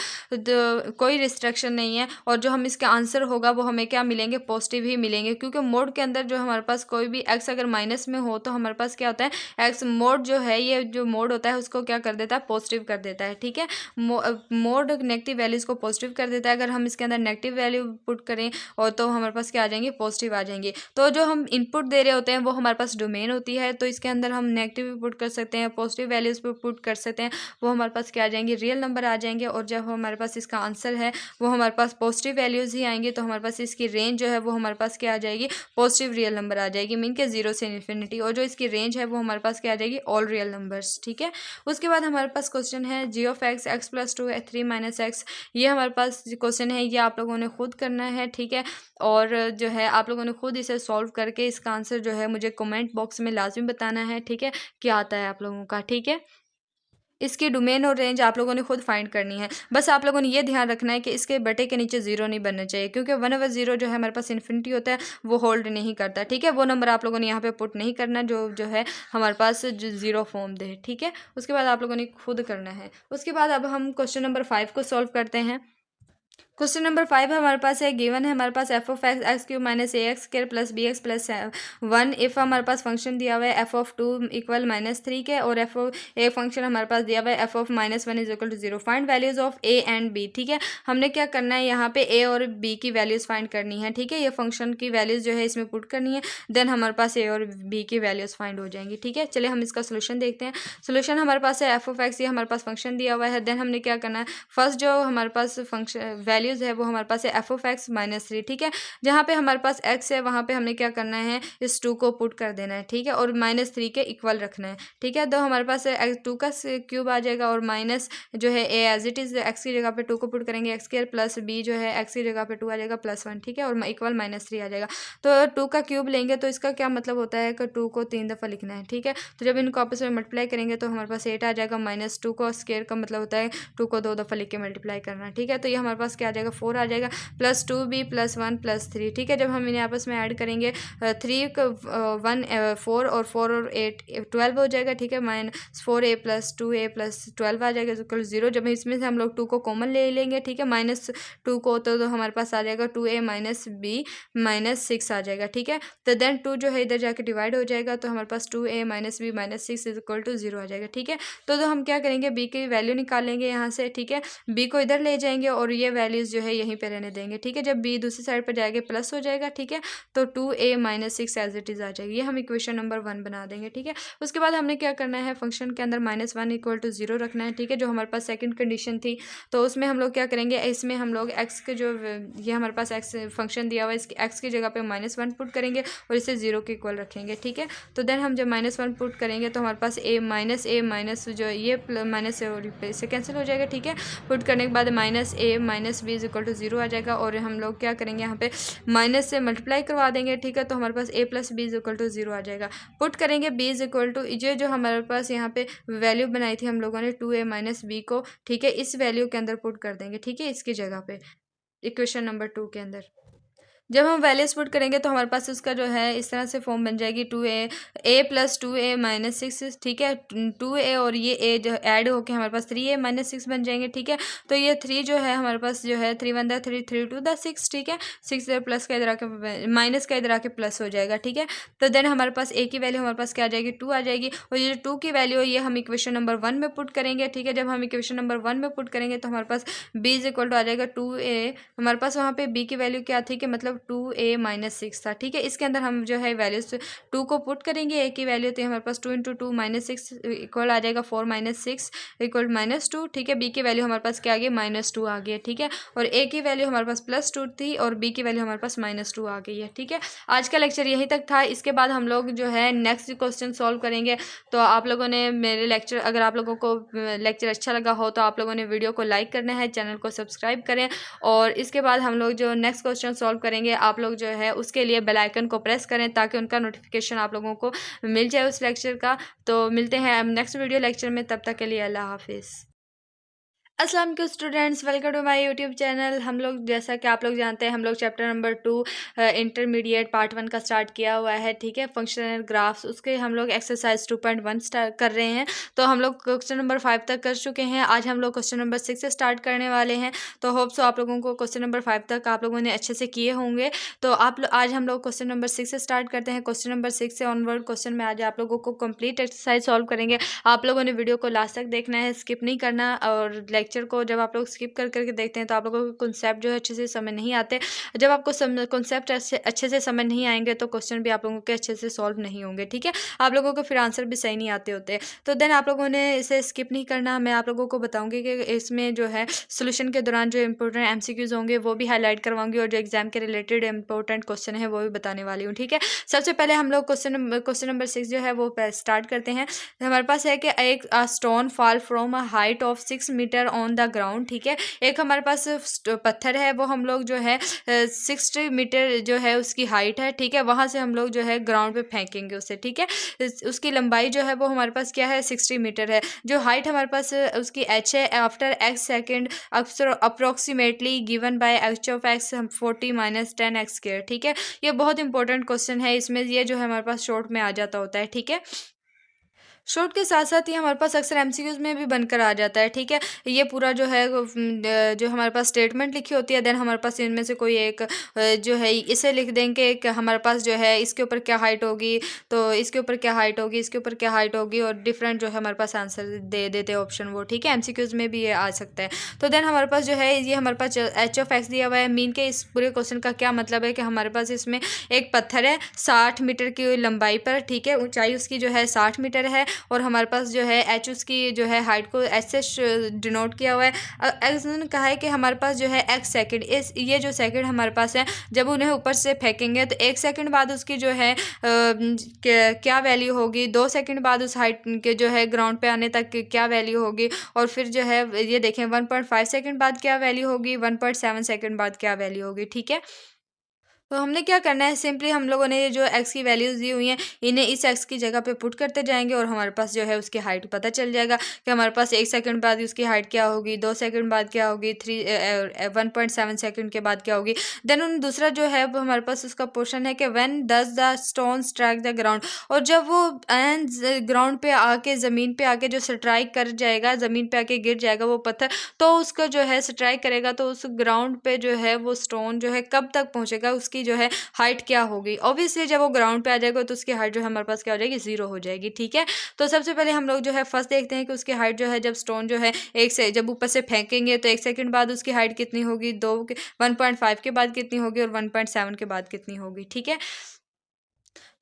कोई रिस्ट्रिक्शन नहीं है, और जो हम इसका आंसर होगा वो हमें क्या मिलेंगे, पॉजिटिव ही मिलेंगे, क्योंकि मोड के अंदर जो हमारे पास कोई भी x अगर माइनस में हो तो हमारे पास क्या होता है, एक्स मोड जो है, ये जो मोड होता है उसको क्या कर देता है, पॉजिटिव कर देता है, ठीक है। मोड नेगेटिव वैल्यूज को पॉजिटिव कर देता है। अगर हम इसके अंदर नेगेटिव वैल्यू पुट करें और तो हमारे पास क्या आ जाएंगे, पॉजिटिव आ जाएंगे। तो जो हम इनपुट दे रहे होते हैं वो हमारे पास डोमेन होती है, तो इसके अंदर हम नेगेटिव भी पुट कर सकते हैं, पॉजिटिव वैल्यूज पे पुट कर सकते हैं, वो हमारे पास क्या आ जाएंगे, रियल नंबर आ जाएंगे। और जब हमारे पास इसका आंसर है वो हमारे पास पॉजिटिव वैल्यूज ही आएंगे, तो हमारे पास इसकी रेंज जो है वो हमारे पास क्या आ जाएगी, पॉजिटिव रियल नंबर आ जाएगी, मीन के 0 से इन्फिनिटी। और जो इसकी रेंज है वो हमारे पास क्या आ जाएगी, ऑल रियल नंबर्स, ठीक है। उसके बाद हमारे पास क्वेश्चन है G of x x+2 3 - x, ये हमारे पास क्वेश्चन है, ये आप लोगों ने खुद करना है, ठीक है। और जो है आप लोगों ने खुद इसे सॉल्व करके इसका आंसर जो है मुझे कमेंट बॉक्स में लाजमी बताना है, ठीक है, क्या आता है आप लोगों का, ठीक है। इसकी डोमेन और रेंज आप लोगों ने खुद फाइंड करनी है। बस आप लोगों ने ये ध्यान रखना है कि इसके बटे के नीचे 0 नहीं बनना चाहिए, क्योंकि 1/0 जो है हमारे पास इन्फिनिटी होता है, वो होल्ड नहीं करता, ठीक है। वो नंबर आप लोगों ने यहाँ पे पुट नहीं करना जो है हमारे पास जो 0 फॉर्म दे, ठीक है। उसके बाद आप लोगों ने खुद करना है। उसके बाद अब हम क्वेश्चन नंबर 5 को सॉल्व करते हैं। क्वेश्चन नंबर 5 हमारे पास है, गिवन है हमारे पास F of X X cube minus A X square plus B X plus 1 if हमारे पास फंक्शन दिया हुआ है एफ ऑफ 2 इक्वल -3 के, और एफ ऑफ ए फंक्शन हमारे पास दिया हुआ है F of -1 is equal to 0। Find values of A and B. ठीक है, हमने क्या करना है यहाँ पे ए और बी की वैल्यूज फाइंड करनी है। ठीक है, ये फंक्शन की वैल्यूज जो है इसमें पुट करनी है, देन हमारे पास ए और बी की वैल्यूज फाइंड हो जाएंगी। ठीक है, चलिए हम इसका सोल्यूशन देखते हैं। सोल्यूशन हमारे पास है एफ ऑफ एक्स, ये हमारे पास फंक्शन दिया हुआ है। देन हमने क्या करना है, फर्स्ट जो हमारे पास फंक्शन वैल्यूज है वो हमारे पास है एफ ऑफ एक्स -3। ठीक है, जहाँ पे हमारे पास एक्स है वहाँ पे हमने क्या करना है, इस 2 को पुट कर देना है। ठीक है, और -3 के इक्वल रखना है। ठीक है, तो हमारे पास 2 का क्यूब आ जाएगा, और माइनस जो है ए एज इट इज एक्स की जगह पे 2 को पुट करेंगे, एक्स स्क्वायर प्लस बी जो है एक्स की जगह पे 2 आ जाएगा +1। ठीक है, और इक्वल -3 आ जाएगा। तो 2 का क्यूब लेंगे तो इसका क्या मतलब होता है कि 2 को 3 दफ़ा लिखना है। ठीक है, तो जब इनको आपस में मल्टीप्लाई करेंगे तो हमारे पास 8 आ जाएगा। -2 को स्क्वायर का मतलब होता है 2 को 2 दफ़ा लिख के मल्टीप्लाई करना है। ठीक है, तो ये हमारे पास क्या आ जाएगा, 4 आ जाएगा, +2b +1 +3। ठीक है, जब हम इन्हें आपस में ऐड करेंगे 3 को 1 4 और 4 और 8 12 हो जाएगा। ठीक है, -4a + 2a + 12 आ जाएगा इक्वल 0। जब इसमें से हम लोग 2 को कॉमन ले लेंगे, ठीक है, -2 को तो हमारे पास आ जाएगा 2a - b -6 आ जाएगा। ठीक है, तो देन 2 जो है इधर जाके डिवाइड हो जाएगा, तो हमारे पास 2a - b -6 इक्वल टू 0 आ जाएगा। ठीक है, तो हम क्या करेंगे, b की वैल्यू निकालेंगे यहाँ से। ठीक है, b को इधर ले जाएंगे और ये वैल्यूज़ जो है यहीं पे रहने देंगे। ठीक है, जब b दूसरी साइड पर जाएगा प्लस हो जाएगा। ठीक है, तो 2a - 6 एज इट इज़ आ जाएगी। ये हम इक्वेशन नंबर 1 बना देंगे। ठीक है, उसके बाद हमने क्या करना है, फंक्शन के अंदर -1 इक्वल टू 0 रखना है। ठीक है, जो हमारे पास सेकंड कंडीशन थी, तो उसमें हम लोग क्या करेंगे, इसमें हम लोग x के जो ये हमारे पास x फंक्शन दिया हुआ है, इसकी x की जगह पे -1 पुट करेंगे और इसे 0 के इक्वल रखेंगे। ठीक है, तो देन हम जब -1 पुट करेंगे तो हमारे पास a माइनस जो ये माइनस और इससे कैंसिल हो जाएगा। ठीक है, पुट करने के बाद -a - b is equal to 0 आ जाएगा, और हम लोग क्या करेंगे, यहाँ पे माइनस से मल्टीप्लाई करवा देंगे। ठीक है, तो हमारे पास a + b is equal to 0 आ जाएगा। पुट करेंगे b इज इक्वल टू ये जो हमारे पास यहाँ पे वैल्यू बनाई थी हम लोगों ने 2a - b को, ठीक है, इस वैल्यू के अंदर पुट कर देंगे। ठीक है, इसकी जगह पे इक्वेशन नंबर 2 के अंदर जब हम वैल्यूज पुट करेंगे तो हमारे पास उसका जो है इस तरह से फॉर्म बन जाएगी 2a + 2a - 6। ठीक है, 2a और ये a जो ऐड होके हमारे पास 3a - 6 बन जाएंगे। ठीक है, तो ये 3 जो है हमारे पास जो है 3 1 3 3 2 6। ठीक है, 6 प्लस का इधर आके माइनस का इधर आके प्लस हो जाएगा। ठीक है, तो देन हमारे पास a की वैल्यू हमारे पास क्या आ जाएगी, 2 आ जाएगी, और ये जो 2 की वैल्यू है ये हम इक्वेशन नंबर 1 में पुट करेंगे। ठीक है, जब हम इक्वेशन नंबर 1 में पुट करेंगे तो हमारे पास b इज इक्वल टू आ जाएगा 2a। हमारे पास वहाँ पे b की वैल्यू क्या थी कि मतलब 2a - 6 था। ठीक है, इसके अंदर हम जो है वैल्यूज 2 को पुट करेंगे, a की वैल्यू तो हमारे पास 2 × 2 - 6 इक्वल आ जाएगा 4 - 6 इक्वल -2। ठीक है, b की वैल्यू हमारे पास क्या आ गई, -2 आ गई है। ठीक है, और a की वैल्यू हमारे पास +2 थी और b की वैल्यू हमारे पास -2 आ गई है। ठीक है, आज का लेक्चर यहीं तक था। इसके बाद हम लोग जो है नेक्स्ट क्वेश्चन सॉल्व करेंगे। तो आप लोगों ने मेरे लेक्चर, अगर आप लोगों को लेक्चर अच्छा लगा हो तो आप लोगों ने वीडियो को लाइक करना है, चैनल को सब्सक्राइब करें, और इसके बाद हम लोग जो नेक्स्ट क्वेश्चन सॉल्व करेंगे आप लोग जो है उसके लिए बेल आइकन को प्रेस करें ताकि उनका नोटिफिकेशन आप लोगों को मिल जाए उस लेक्चर का। तो मिलते हैं नेक्स्ट वीडियो लेक्चर में, तब तक के लिए अल्लाह हाफिज़। अस्सलाम वालेकुम students, welcome to my YouTube channel. हम लोग जैसा कि आप लोग जानते हैं हम लोग चैप्टर नंबर 2 इंटरमीडिएट पार्ट 1 का स्टार्ट किया हुआ है। ठीक है, फंक्शनल ग्राफ्स, उसके हम लोग एक्सरसाइज 2.1 स्टार्ट कर रहे हैं। तो हम लोग क्वेश्चन नंबर 5 तक कर चुके हैं। आज हम लोग क्वेश्चन नंबर 6 से स्टार्ट करने वाले हैं। तो होप सो आप लोगों को क्वेश्चन नंबर 5 तक आप लोगों ने अच्छे से किए होंगे। तो आज हम लोग क्वेश्चन नंबर 6 से स्टार्ट करते हैं। क्वेश्चन नंबर 6 से ऑनवर्ड क्वेश्चन में आज आप लोगों को कंप्लीट एक्सरसाइज सॉल्व करेंगे। आप लोगों ने वीडियो को लास्ट तक देखना है, स्किप नहीं करना। और लेक्चर को जब आप लोग स्किप कर करके देखते हैं तो आप लोगों को कॉन्सेप्ट जो है अच्छे से समझ नहीं आते। जब आपको कॉन्सेप्ट अच्छे से समझ नहीं आएंगे तो क्वेश्चन भी आप लोगों के अच्छे से सॉल्व नहीं होंगे। ठीक है, आप लोगों को फिर आंसर भी सही नहीं आते होते। तो देन आप लोगों ने इसे स्किप नहीं करना। मैं आप लोगों को बताऊंगी कि इसमें जो है सोल्यूशन के दौरान जो इंपॉर्टेंट MCQs होंगे वो भी हाईलाइट करवाऊंगी, और जो एग्जाम के रिलेटेड इंपॉर्टेंट क्वेश्चन है वो भी बताने वाली हूँ। ठीक है, सबसे पहले हम लोग क्वेश्चन नंबर 6 जो है वो स्टार्ट करते हैं। हमारे पास है कि एक stone fall from a height of 6 metre on the ground. ठीक है, एक हमारे पास पत्थर है, वो हम लोग जो है 60 मीटर जो है उसकी हाइट है। ठीक है, वहाँ से हम लोग जो है ग्राउंड पे फेंकेंगे उसे। ठीक है, उसकी लंबाई जो है वो हमारे पास क्या है, 60 मीटर है। जो हाइट हमारे पास उसकी h है, after x second approximately given by h of x 40 - 10x²। ठीक है, ये बहुत इंपॉर्टेंट क्वेश्चन है। इसमें ये जो है हमारे पास शॉर्ट में आ जाता होता है। ठीक है, शॉर्ट के साथ साथ ये हमारे पास अक्सर एमसीक्यूज में भी बनकर आ जाता है, ठीक है। ये पूरा जो है जो हमारे पास स्टेटमेंट लिखी होती है, देन हमारे पास इनमें से कोई एक जो है इसे लिख देंगे कि हमारे पास जो है इसके ऊपर क्या हाइट होगी, तो इसके ऊपर क्या हाइट होगी, इसके ऊपर क्या हाइट होगी, और डिफरेंट जो है हमारे पास आंसर दे देते हैं ऑप्शन वो, ठीक है। एमसीक्यूज में भी ये आ सकता है। तो देन हमारे पास जो है ये हमारे पास एच ऑफ एक्स दिया हुआ है। मीन के इस पूरे क्वेश्चन का क्या मतलब है कि हमारे पास इसमें एक पत्थर है 60 मीटर की लंबाई पर, ठीक है, ऊंचाई उसकी जो है 60 मीटर है, और हमारे पास जो है एच उसकी जो है हाइट को एच से डिनोट किया हुआ है। एक्स ने कहा है कि हमारे पास जो है एक्स सेकंड, इस ये जो सेकंड हमारे पास है, जब उन्हें ऊपर से फेंकेंगे तो 1 सेकंड बाद उसकी जो है क्या वैल्यू होगी, 2 सेकंड बाद उस हाइट के जो है ग्राउंड पे आने तक क्या वैल्यू होगी, और फिर जो है ये देखें 1.5 सेकंड बाद क्या वैल्यू होगी, 1.7 सेकंड बाद क्या वैल्यू होगी, ठीक है। तो हमने क्या करना है, सिंपली हम लोगों ने ये जो एक्स की वैल्यूज़ दी हुई हैं इन्हें इस एक्स की जगह पे पुट करते जाएंगे, और हमारे पास जो है उसकी हाइट पता चल जाएगा कि हमारे पास 1 सेकंड बाद उसकी हाइट क्या होगी, 2 सेकंड बाद क्या होगी, 1.7 सेकंड के बाद क्या होगी। देन उन दूसरा जो है वो हमारे पास उसका पोर्शन है कि when does the stone strike the ground, और जब वो ग्राउंड पे आके ज़मीन पे आके जो स्ट्राइक कर जाएगा, ज़मीन पे आके गिर जाएगा वो पत्थर, तो उसको जो है स्ट्राइक करेगा तो उस ग्राउंड पे जो है वो स्टोन जो है कब तक पहुंचेगा, उसकी जो है हाइट क्या होगी। ऑब्वियसली जब वो ग्राउंड पे आ जाएगा तो उसकी हाइट जो है हमारे पास क्या हो जाएगी, 0 हो जाएगी, ठीक है। तो सबसे पहले हम लोग जो है फर्स्ट देखते हैं कि उसकी हाइट जो है जब स्टोन जो है एक से जब ऊपर से फेंकेंगे तो 1 सेकंड बाद उसकी हाइट कितनी होगी, 1.5 के बाद कितनी होगी, और 1.7 के बाद कितनी होगी, ठीक है।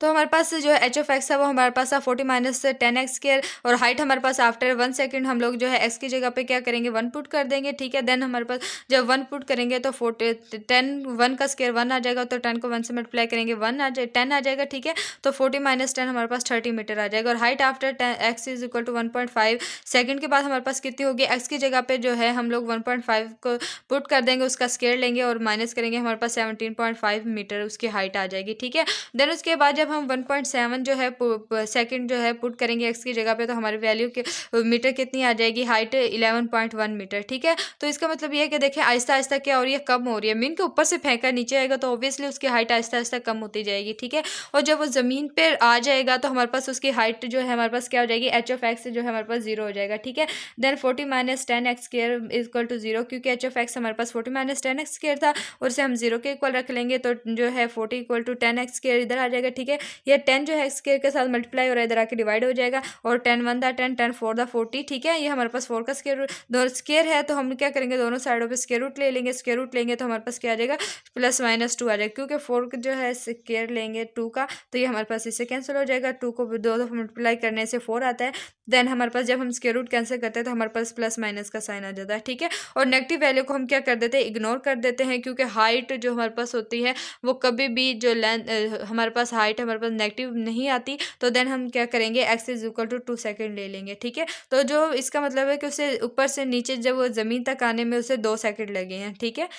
तो हमारे पास जो है एच ऑफ एक्स है वो हमारे पास है 40 माइनस 10x², और हाइट हमारे पास आफ्टर 1 सेकंड हम लोग जो है एक्स की जगह पे क्या करेंगे, 1 पुट कर देंगे, ठीक है। देन हमारे पास जब 1 पुट करेंगे तो 10 1 का स्क्वायर 1 आ जाएगा, तो 10 को 1 से मल्टीप्लाई करेंगे 10 आ जाएगा, ठीक है। तो 40 माइनस 10 हमारे पास 30 मीटर आ जाएगा, और height after X is equal to 1.5 second के बाद हमारे पास कितनी होगी, एक्स की जगह पे जो है हम लोग 1.5 को पुट कर देंगे, उसका स्क्वायर लेंगे और माइनस करेंगे, हमारे पास 17.5 मीटर उसकी हाइट आ जाएगी, ठीक है। देन उसके बाद जब हम 1.7 जो है सेकंड जो है पुट करेंगे एक्स की जगह पे, तो हमारी वैल्यू के मीटर कितनी आ जाएगी, हाइट 11.1 मीटर, ठीक है। तो इसका मतलब ये है कि देखें आहिस्ता आहिस्ता क्या हो रही है, कम हो रही है। मीन के ऊपर से फेंका नीचे आएगा तो ऑब्वियसली उसकी हाइट आहिस्ता आहिस्ता कम होती जाएगी, ठीक है। और जब वो ज़मीन पर आ जाएगा तो हमारे पास उसकी हाइट जो है हमारे पास क्या हो जाएगी, एच ऑफ एक्स जो है हमारे पास 0 हो जाएगा, ठीक है। Then 40 minus 10x² equal to 0, क्योंकि एच ऑफ एक्स हमारे पास 40 माइनस 10x² था, और इसे हम 0 के इक्वल रख लेंगे, तो जो है 40 इक्वल टू 10x² इधर आ जाएगा, ठीक है। ये 10 जो है स्क्वायर के साथ मल्टीप्लाई हो रहा है, इधर आके डिवाइड हो जाएगा, और 10 1 दा 10 10 4 दा 40, ठीक है। ये हमारे पास 4 का स्क्वायर रूट दो स्क्वायर है, तो हम क्या करेंगे, दोनों साइडों पे स्क्वायर रूट ले लेंगे। स्क्वायर रूट लेंगे तो हमारे पास क्या आ जाएगा, प्लस माइनस 2 आ जाएगा, क्योंकि 4 जो है स्क्वायर लेंगे 2 का, तो ये हमारे पास इससे कैंसिल हो जाएगा। 2 को दो दफा मल्टीप्लाई करने से 4 आता है। देन हमारे पास जब हम स्क्वायर रूट कैंसिल करते हैं तो हमारे पास प्लस माइनस का साइन आ जाता है, ठीक है। और नेगेटिव वैल्यू को हम क्या कर देते हैं, इग्नोर कर देते हैं, क्योंकि हाइट जो हमारे पास होती है वो कभी भी जो लेंथ हमारे पास हाइट हमारे पास नेगेटिव नहीं आती, तो देन हम क्या करेंगे, X is equal to 2 second ले लेंगे, ठीक है। तो जो इसका मतलब है कि उसे ऊपर से नीचे जब वो ज़मीन तक आने में उसे 2 सेकंड लगे हैं, ठीक है।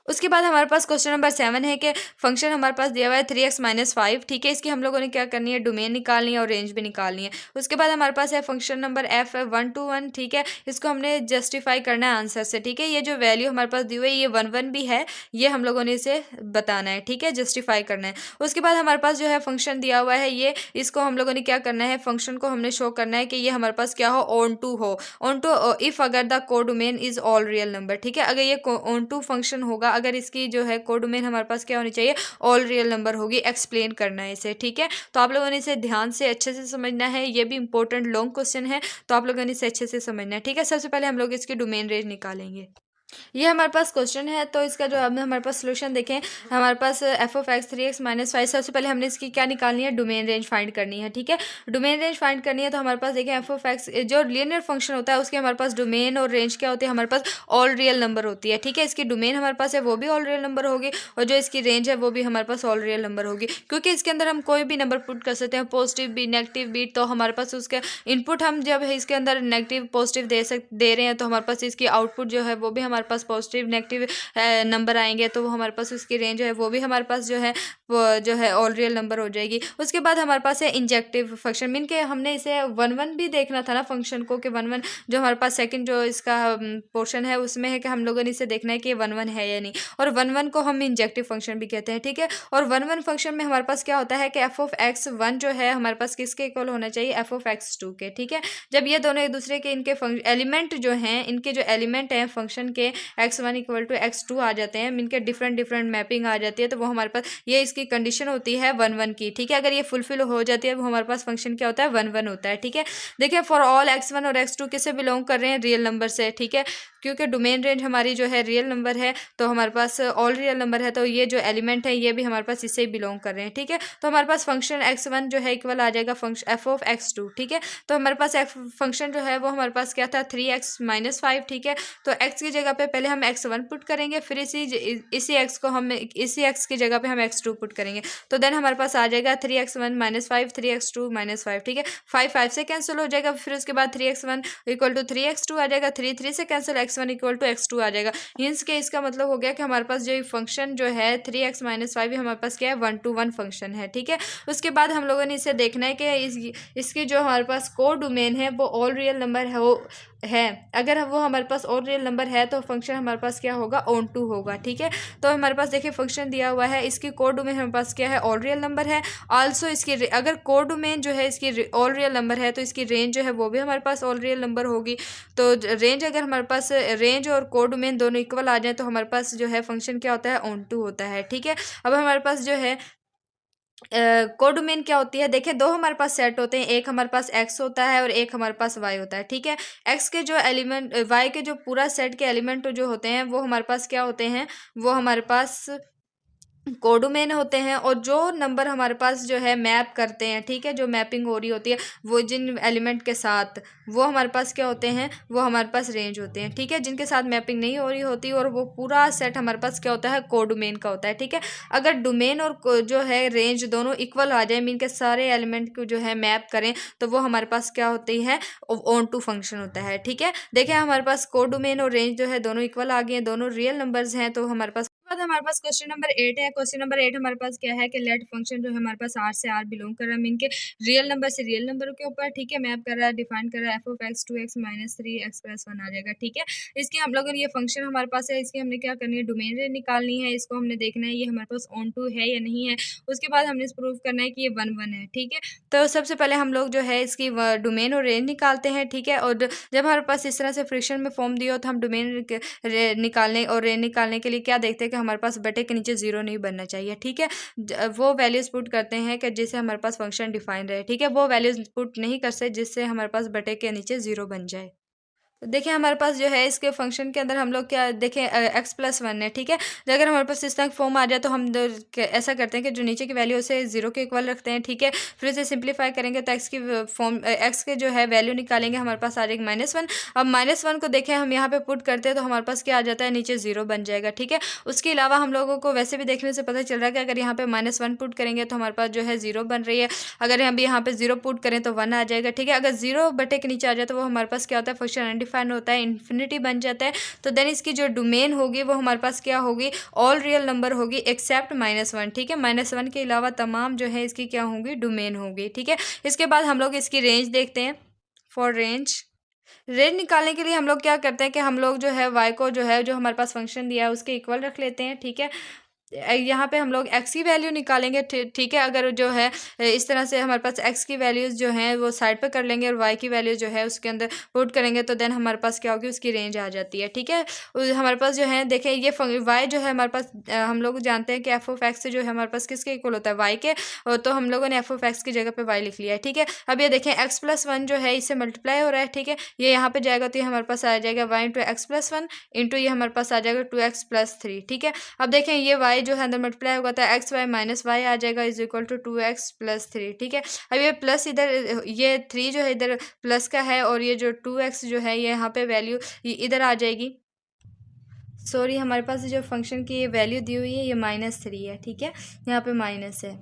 उसके बाद हमारे पास क्वेश्चन नंबर 7 है कि फंक्शन हमारे पास दिया हुआ है 3x माइनस 5, ठीक है। इसकी हम लोगों ने क्या करनी है, डोमेन निकालनी है और रेंज भी निकालनी है। उसके बाद हमारे पास है फंक्शन नंबर f1 to 1, ठीक है। इसको हमने जस्टिफाई करना है आंसर से, ठीक है। ये जो वैल्यू हमारे पास दी हुई है ये 1 1 भी है, ये हम लोगों ने इसे बताना है, ठीक है, जस्टिफाई करना है। उसके बाद हमारे पास जो है फंक्शन दिया हुआ है, ये इसको हम लोगों ने क्या करना है, फंक्शन को हमने शो करना है कि ये हमारे पास क्या हो, ऑन टू हो। ऑन टू इफ अगर the codomain is all real number, ठीक है। अगर ये ऑन टू फंक्शन होगा, अगर इसकी जो है कोडोमेन हमारे पास क्या होनी चाहिए, ऑल रियल नंबर होगी। एक्सप्लेन करना है इसे, ठीक है। तो आप लोगों ने इसे ध्यान से अच्छे से समझना है, ये भी इंपॉर्टेंट लॉन्ग क्वेश्चन है, तो आप लोगों ने इसे अच्छे से समझना है, ठीक है। सबसे पहले हम लोग इसकी डोमेन रेंज निकालेंगे। ये हमारे पास क्वेश्चन है, तो इसका जो अब हमारे पास सोल्यूशन देखें, हमारे पास F of X 3x minus 5, सबसे पहले हमने इसकी क्या निकालनी है, डोमेन रेंज फाइंड करनी है, ठीक है। डोमेन रेंज फाइंड करनी है तो हमारे पास देखें एफ ऑफ एक्स जो लीनियर फंक्शन होता है उसके हमारे पास डोमेन और रेंज क्या होती है, हमारे पास ऑल रियल नंबर होती है, ठीक है। इसकी डोमेन हमारे पास है वो भी ऑल रियल नंबर होगी, और जो इसकी रेंज है वो भी हमारे पास ऑल रियल नंबर होगी, क्योंकि इसके अंदर हम कोई भी नंबर पुट कर सकते हैं, पॉजिटिव भी नेगेटिव भी। तो हमारे पास उसका इनपुट हम जब इसके अंदर नेगेटिव पॉजिटिव दे रहे हैं, तो हमारे पास इसकी आउटपुट जो है वो भी हमारे हमारे पास पॉजिटिव नेगेटिव नंबर आएंगे तो वो हमारे पास उसकी रेंज है वो भी हमारे पास जो है वो जो है ऑल रियल नंबर हो जाएगी। उसके बाद हमारे पास है इंजेक्टिव फंक्शन, मीन के हमने इसे 1 1 भी देखना था ना फंक्शन को, कि 1 1 जो हमारे पास सेकंड जो इसका पोर्शन है उसमें है कि हम लोगों ने इसे देखना है कि 1 1 है या नहीं, और 1 1 को हम इंजेक्टिव फंक्शन भी कहते हैं, ठीक है। और 1 1 फंक्शन में हमारे पास क्या होता है कि एफ ऑफ एक्स वन जो है हमारे पास किसके इक्वल होना चाहिए, एफ ऑफ एक्स टू के, ठीक है। जब ये दोनों एक दूसरे के इनके एलिमेंट जो हैं, इनके जो एलिमेंट हैं फंक्शन के X one equal to X two आ जाते हैं, इनके डिफरेंट डिफरेंट मैपिंग आ जाती है, तो वो हमारे पास ये इसकी कंडीशन होती है 1 1 की, ठीक है। अगर ये फुलफिल हो जाती है वो हमारे पास फंक्शन क्या होता है 1 1 होता है, ठीक है। देखिए फॉर ऑल एक्स वन और एक्स टू किससे बिलोंग कर रहे हैं, रियल नंबर से, ठीक है। क्योंकि डोमेन रेंज हमारी जो है रियल नंबर है तो हमारे पास ऑल रियल नंबर है, तो ये जो एलिमेंट है ये भी हमारे पास इससे ही बिलोंग कर रहे हैं, ठीक है। तो हमारे पास फंक्शन एक्स वन जो है इक्वल आ जाएगा function F of X two, ठीक है। तो हमारे पास फंक्शन जो है वो हमारे पास क्या था 3x - 5, ठीक है। तो x की जगह पे पहले हम x1 पुट करेंगे, फिर इसी x को हम इसी x की जगह पे हम x2 पुट करेंगे, तो देन हमारे पास आ जाएगा 3x1 - 5 3x2 - 5, ठीक है। 5 5 से कैंसिल हो जाएगा, फिर उसके बाद 3x1 इक्वल टू 3x2 आ जाएगा, 3 3 से cancel, x1 equal to x2 आ जाएगा। मीन्स के इसका मतलब हो गया कि हमारे पास जो फंक्शन जो है 3x - 5 हमारे पास क्या है 1 to 1 फंक्शन है, ठीक है। उसके बाद हम लोगों ने इसे देखना है कि इसकी जो हमारे पास को डोमेन है वो ऑल रियल नंबर है। अगर वो हमारे पास ऑल रियल नंबर है तो फंक्शन हमारे पास क्या होगा ऑन टू होगा, ठीक है। तो हमारे पास देखिए फंक्शन दिया हुआ है, इसकी कोड डोमेन हमारे पास क्या है ऑल रियल नंबर है। आल्सो इसकी अगर कोड डोमेन जो है इसकी ऑल रियल नंबर है तो इसकी रेंज जो है वो भी हमारे पास ऑल रियल नंबर होगी। तो रेंज अगर हमारे पास रेंज और कोड डोमेन दोनों इक्वल आ जाए तो हमारे पास जो है फंक्शन क्या होता है ऑन टू होता है, ठीक है। अब हमारे पास जो है कोडोमेन क्या होती है, देखिए दो हमारे पास सेट होते हैं, एक हमारे पास एक्स होता है और एक हमारे पास वाई होता है, ठीक है। एक्स के जो एलिमेंट वाई के जो पूरा सेट के एलिमेंट जो होते हैं वो हमारे पास क्या होते हैं, वो हमारे पास कोडोमेन होते हैं, और जो नंबर हमारे पास जो है मैप करते हैं, ठीक है, जो मैपिंग हो रही होती है वो जिन एलिमेंट के साथ, वो हमारे पास क्या होते हैं, वो हमारे पास रेंज होते हैं, ठीक है। जिनके साथ मैपिंग नहीं हो रही होती और वो पूरा सेट हमारे पास क्या होता है कोडोमेन का होता है, ठीक है। अगर डोमेन और जो है रेंज दोनों इक्वल आ जाए, मीन के सारे एलिमेंट को जो है मैप करें, तो वो हमारे पास क्या होती है ऑन टू फंक्शन होता है, ठीक है। देखिए हमारे पास कोडोमेन और रेंज जो है दोनों इक्वल आ गए हैं, दोनों रियल नंबर्स हैं, तो हमारे पास बाद हमारे पास क्वेश्चन नंबर 8 है। क्वेश्चन नंबर 8 हमारे पास क्या है कि लेट फंक्शन जो है हमारे पास आर से आर बिलोंग कर रहा है, मीन के रियल नंबर से रियल नंबर के ऊपर, ठीक है, मैप कर रहा है, डिफाइन कर रहा है, F of x 2x - 3x + 1 आ जाएगा, ठीक है। इसकी हम लोग ये फंक्शन हमारे पास है, इसकी हमने क्या करनी है डोमेन रेंज निकालनी है, इसको हमने देखना है ये हमारे पास ऑन टू है या नहीं है। उसके बाद हमने प्रूव करना है कि ये 1 1 है, ठीक है। तो सबसे पहले हम लोग जो है इसकी डोमेन और रेंज निकालते हैं, ठीक है। और जब हमारे पास इस तरह से फ्रिक्शन में फॉर्म दिया हो तो हम डोमेन निकालने और रेंज निकालने के लिए क्या देखते हैं कि हमारे पास बटे के नीचे जीरो नहीं बनना चाहिए, ठीक है। वो वैल्यूज पुट करते हैं कि जिससे हमारे पास फंक्शन डिफाइन रहे, ठीक है। वो वैल्यूज पुट नहीं कर सकते जिससे हमारे पास बटे के नीचे जीरो बन जाए। तो देखिए हमारे पास जो है इसके फंक्शन के अंदर हम लोग क्या देखें x + 1 है, ठीक है। तो अगर हमारे पास इस तरह फॉर्म आ जाए तो हम ऐसा करते हैं कि जो नीचे की वैल्यू उसे जीरो के इक्वल रखते हैं, ठीक है। फिर इसे सिंप्लीफाई करेंगे तो एक्स के जो है वैल्यू निकालेंगे, हमारे पास आ जाएगी -1। अब -1 को देखें हम यहाँ पे पुट करते हैं तो हमारे पास क्या आ जाता है नीचे जीरो बन जाएगा, ठीक है। उसके अलावा हम लोगों को वैसे भी देखने से पता चल रहा है कि अगर यहाँ पे -1 पुट करेंगे तो हमारे पास जो है जीरो बन रही है, अगर हम यहाँ पे जीरो पुट करें तो 1 आ जाएगा, ठीक है। अगर जीरो बटे के नीचे आ जाए तो वो हमारे पास क्या होता है फंक्शन अनडिफाइंड होता है, इन्फिनिटी बन जाता है। तो देन इसकी जो डोमेन होगी वो हमारे पास क्या होगी ऑल रियल नंबर होगी एक्सेप्ट -1, ठीक है। -1 के अलावा तमाम जो है इसकी क्या होंगी डोमेन होगी, ठीक है। इसके बाद हम लोग इसकी रेंज देखते हैं। फॉर रेंज निकालने के लिए हम लोग क्या करते हैं कि हम लोग जो है y को जो है जो हमारे पास फंक्शन दिया है उसके इक्वल रख लेते हैं, ठीक है। यहाँ पे हम लोग x की वैल्यू निकालेंगे, ठीक है। अगर जो है इस तरह से हमारे पास x की वैल्यूज़ जो हैं वो साइड पे कर लेंगे और y की वैल्यू जो है उसके अंदर पुट करेंगे तो देन हमारे पास क्या होगी उसकी रेंज आ जाती है, ठीक है। हमारे पास जो है देखें ये y जो है हमारे पास हम लोग जानते हैं कि एफ ऑफ एक्स जो है हमारे पास किसके इक्वल होता है y के, तो हम लोगों ने एफ ऑफ एक्स की जगह पे y लिख लिया है, ठीक है। अब ये देखें x + 1 जो है इससे मल्टीप्लाई हो रहा है, ठीक है। ये यहाँ पे जाएगा तो ये हमारे पास आ जाएगा y × x + 1 इंटू ये हमारे पास आ जाएगा 2x + 3, ठीक है। अब देखें ये y जो है अंदर मल्टीप्लाई होगा तो XY - y आ जाएगा इज इक्वल टू 2x + 3, ठीक है। अब ये प्लस इधर ये 3 जो है इधर प्लस का है और ये जो 2x जो है ये यहाँ पे वैल्यू इधर आ जाएगी। सॉरी हमारे पास जो फंक्शन की ये वैल्यू दी हुई है ये -3 है, ठीक है, यहाँ पे माइनस है।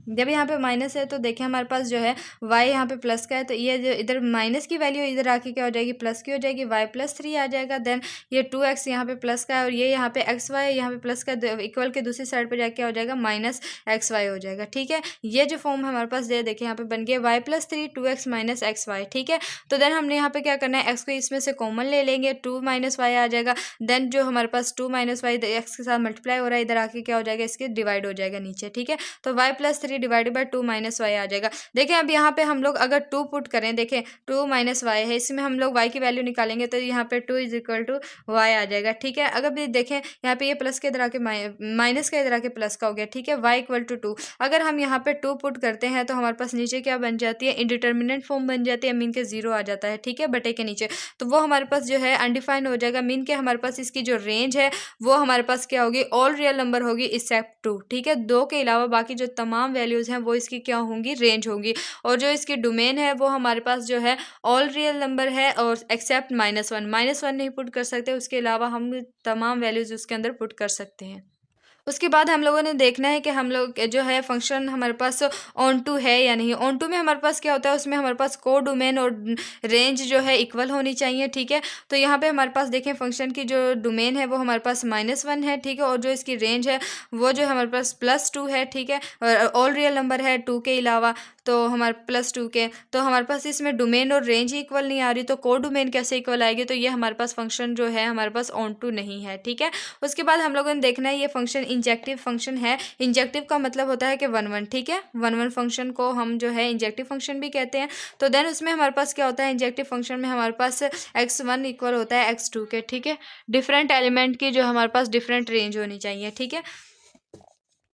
जब यहाँ पे माइनस है तो देखिए हमारे पास जो है y यहाँ पे प्लस का है, तो ये जो इधर माइनस की वैल्यू इधर आके क्या हो जाएगी, प्लस की हो जाएगी, y+3 आ जाएगा। देन ये 2x यहाँ पे प्लस का है और ये यहाँ पे xy यहाँ पे प्लस का, इक्वल के दूसरी साइड पे जाके क्या हो जाएगा, -xy हो जाएगा। ठीक है, ये जो फॉर्म हमारे पास दे देखिए यहाँ पे बन गया y+3 2x - xy। ठीक है, तो देन हमने यहाँ पे क्या करना है, x को इसमें से कॉमन ले लेंगे, 2 - y आ जाएगा। देन जो हमारे पास 2 - y x के साथ मल्टीप्लाई हो रहा है, इधर आके क्या हो जाएगा, इसके डिवाइड हो जाएगा नीचे। ठीक है, तो y+3 डिवाइडेड बाय 2 - y आ जाएगा। देखें अब यहाँ पे हम लोग अगर 2 पुट करें, देखें 2 - y है, इसमें हम लोग y की वैल्यू निकालेंगे तो यहाँ पे 2 = y आ जाएगा। ठीक है, अगर भी देखें यहाँ पे ये प्लस के इधर आके माइनस का इधर आके प्लस का हो गया। ठीक है, y = 2। अगर हम यहाँ पे 2 पुट करते हैं तो हमारे पास नीचे क्या बन जाती है, इनडिटर्मिनेंट फॉर्म बन जाती है, मीन के 0 आ जाता है। ठीक है, बटे के नीचे, तो वो हमारे पास जो है अनडिफाइंड हो जाएगा, मीन के हमारे पास इसकी जो रेंज है वो हमारे पास क्या होगी, ऑल रियल नंबर होगी एक्सेप्ट 2। ठीक है, 2 के अलावा बाकी जो तमाम वैल्यूज़ हैं वो इसकी क्या होंगी, रेंज होंगी। और जो इसकी डोमेन है वो हमारे पास जो है ऑल रियल नंबर है और एक्सेप्ट -1 नहीं पुट कर सकते, उसके अलावा हम तमाम वैल्यूज़ उसके अंदर पुट कर सकते हैं। उसके बाद हम लोगों ने देखना है कि हम लोग जो है फंक्शन हमारे पास ऑन टू है या नहीं। ऑन टू में हमारे पास क्या होता है, उसमें हमारे पास को डोमेन और रेंज जो है इक्वल होनी चाहिए। ठीक है, तो यहाँ पे हमारे पास देखें फंक्शन की जो डोमेन है वो हमारे पास -1 है। ठीक है, और जो इसकी रेंज है वो जो हमारे पास +2 है। ठीक है, और ऑल रियल नंबर है 2 के अलावा, तो हमारे +2 के, तो हमारे पास इसमें डोमेन और रेंज ही इक्वल नहीं आ रही, तो को डोमेन कैसे इक्वल आएगी, तो ये हमारे पास फंक्शन जो है हमारे पास ऑन टू नहीं है। ठीक है, उसके बाद हम लोगों ने देखना है ये फंक्शन इंजेक्टिव फंक्शन है। इंजेक्टिव का मतलब होता है कि 1 1। ठीक है, 1 1 फंक्शन को हम जो है इंजेक्टिव फंक्शन भी कहते हैं। तो देन उसमें हमारे पास क्या होता है, इंजेक्टिव फंक्शन में हमारे पास x1 इक्वल होता है x2 के। ठीक है, डिफरेंट एलिमेंट की जो हमारे पास डिफरेंट रेंज होनी चाहिए। ठीक है,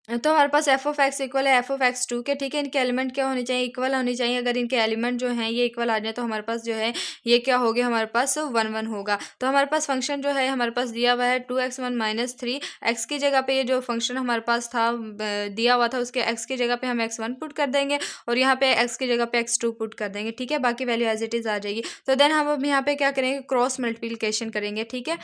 तो हमारे पास f(x) इक्वल है f(x2) के। ठीक है, इनके एलिमेंट क्या होने चाहिए, इक्वल होने चाहिए। अगर इनके एलिमेंट जो हैं ये इक्वल आ जाए तो हमारे पास जो है ये क्या हो गया, हमारे पास 1 1 होगा। तो हमारे पास फंक्शन जो है हमारे पास दिया हुआ है 2x1 - 3। x की जगह पे ये जो फंक्शन हमारे पास था दिया हुआ था, उसके x की जगह पे हम x1 पुट कर देंगे और यहाँ पे x की जगह पे x2 पुट कर देंगे। ठीक है, बाकी वैल्यू एज इट इज़ आ जाएगी। तो देन हम अब यहाँ पे क्या करेंगे, क्रॉस मल्टीप्लिकेशन करेंगे। ठीक है,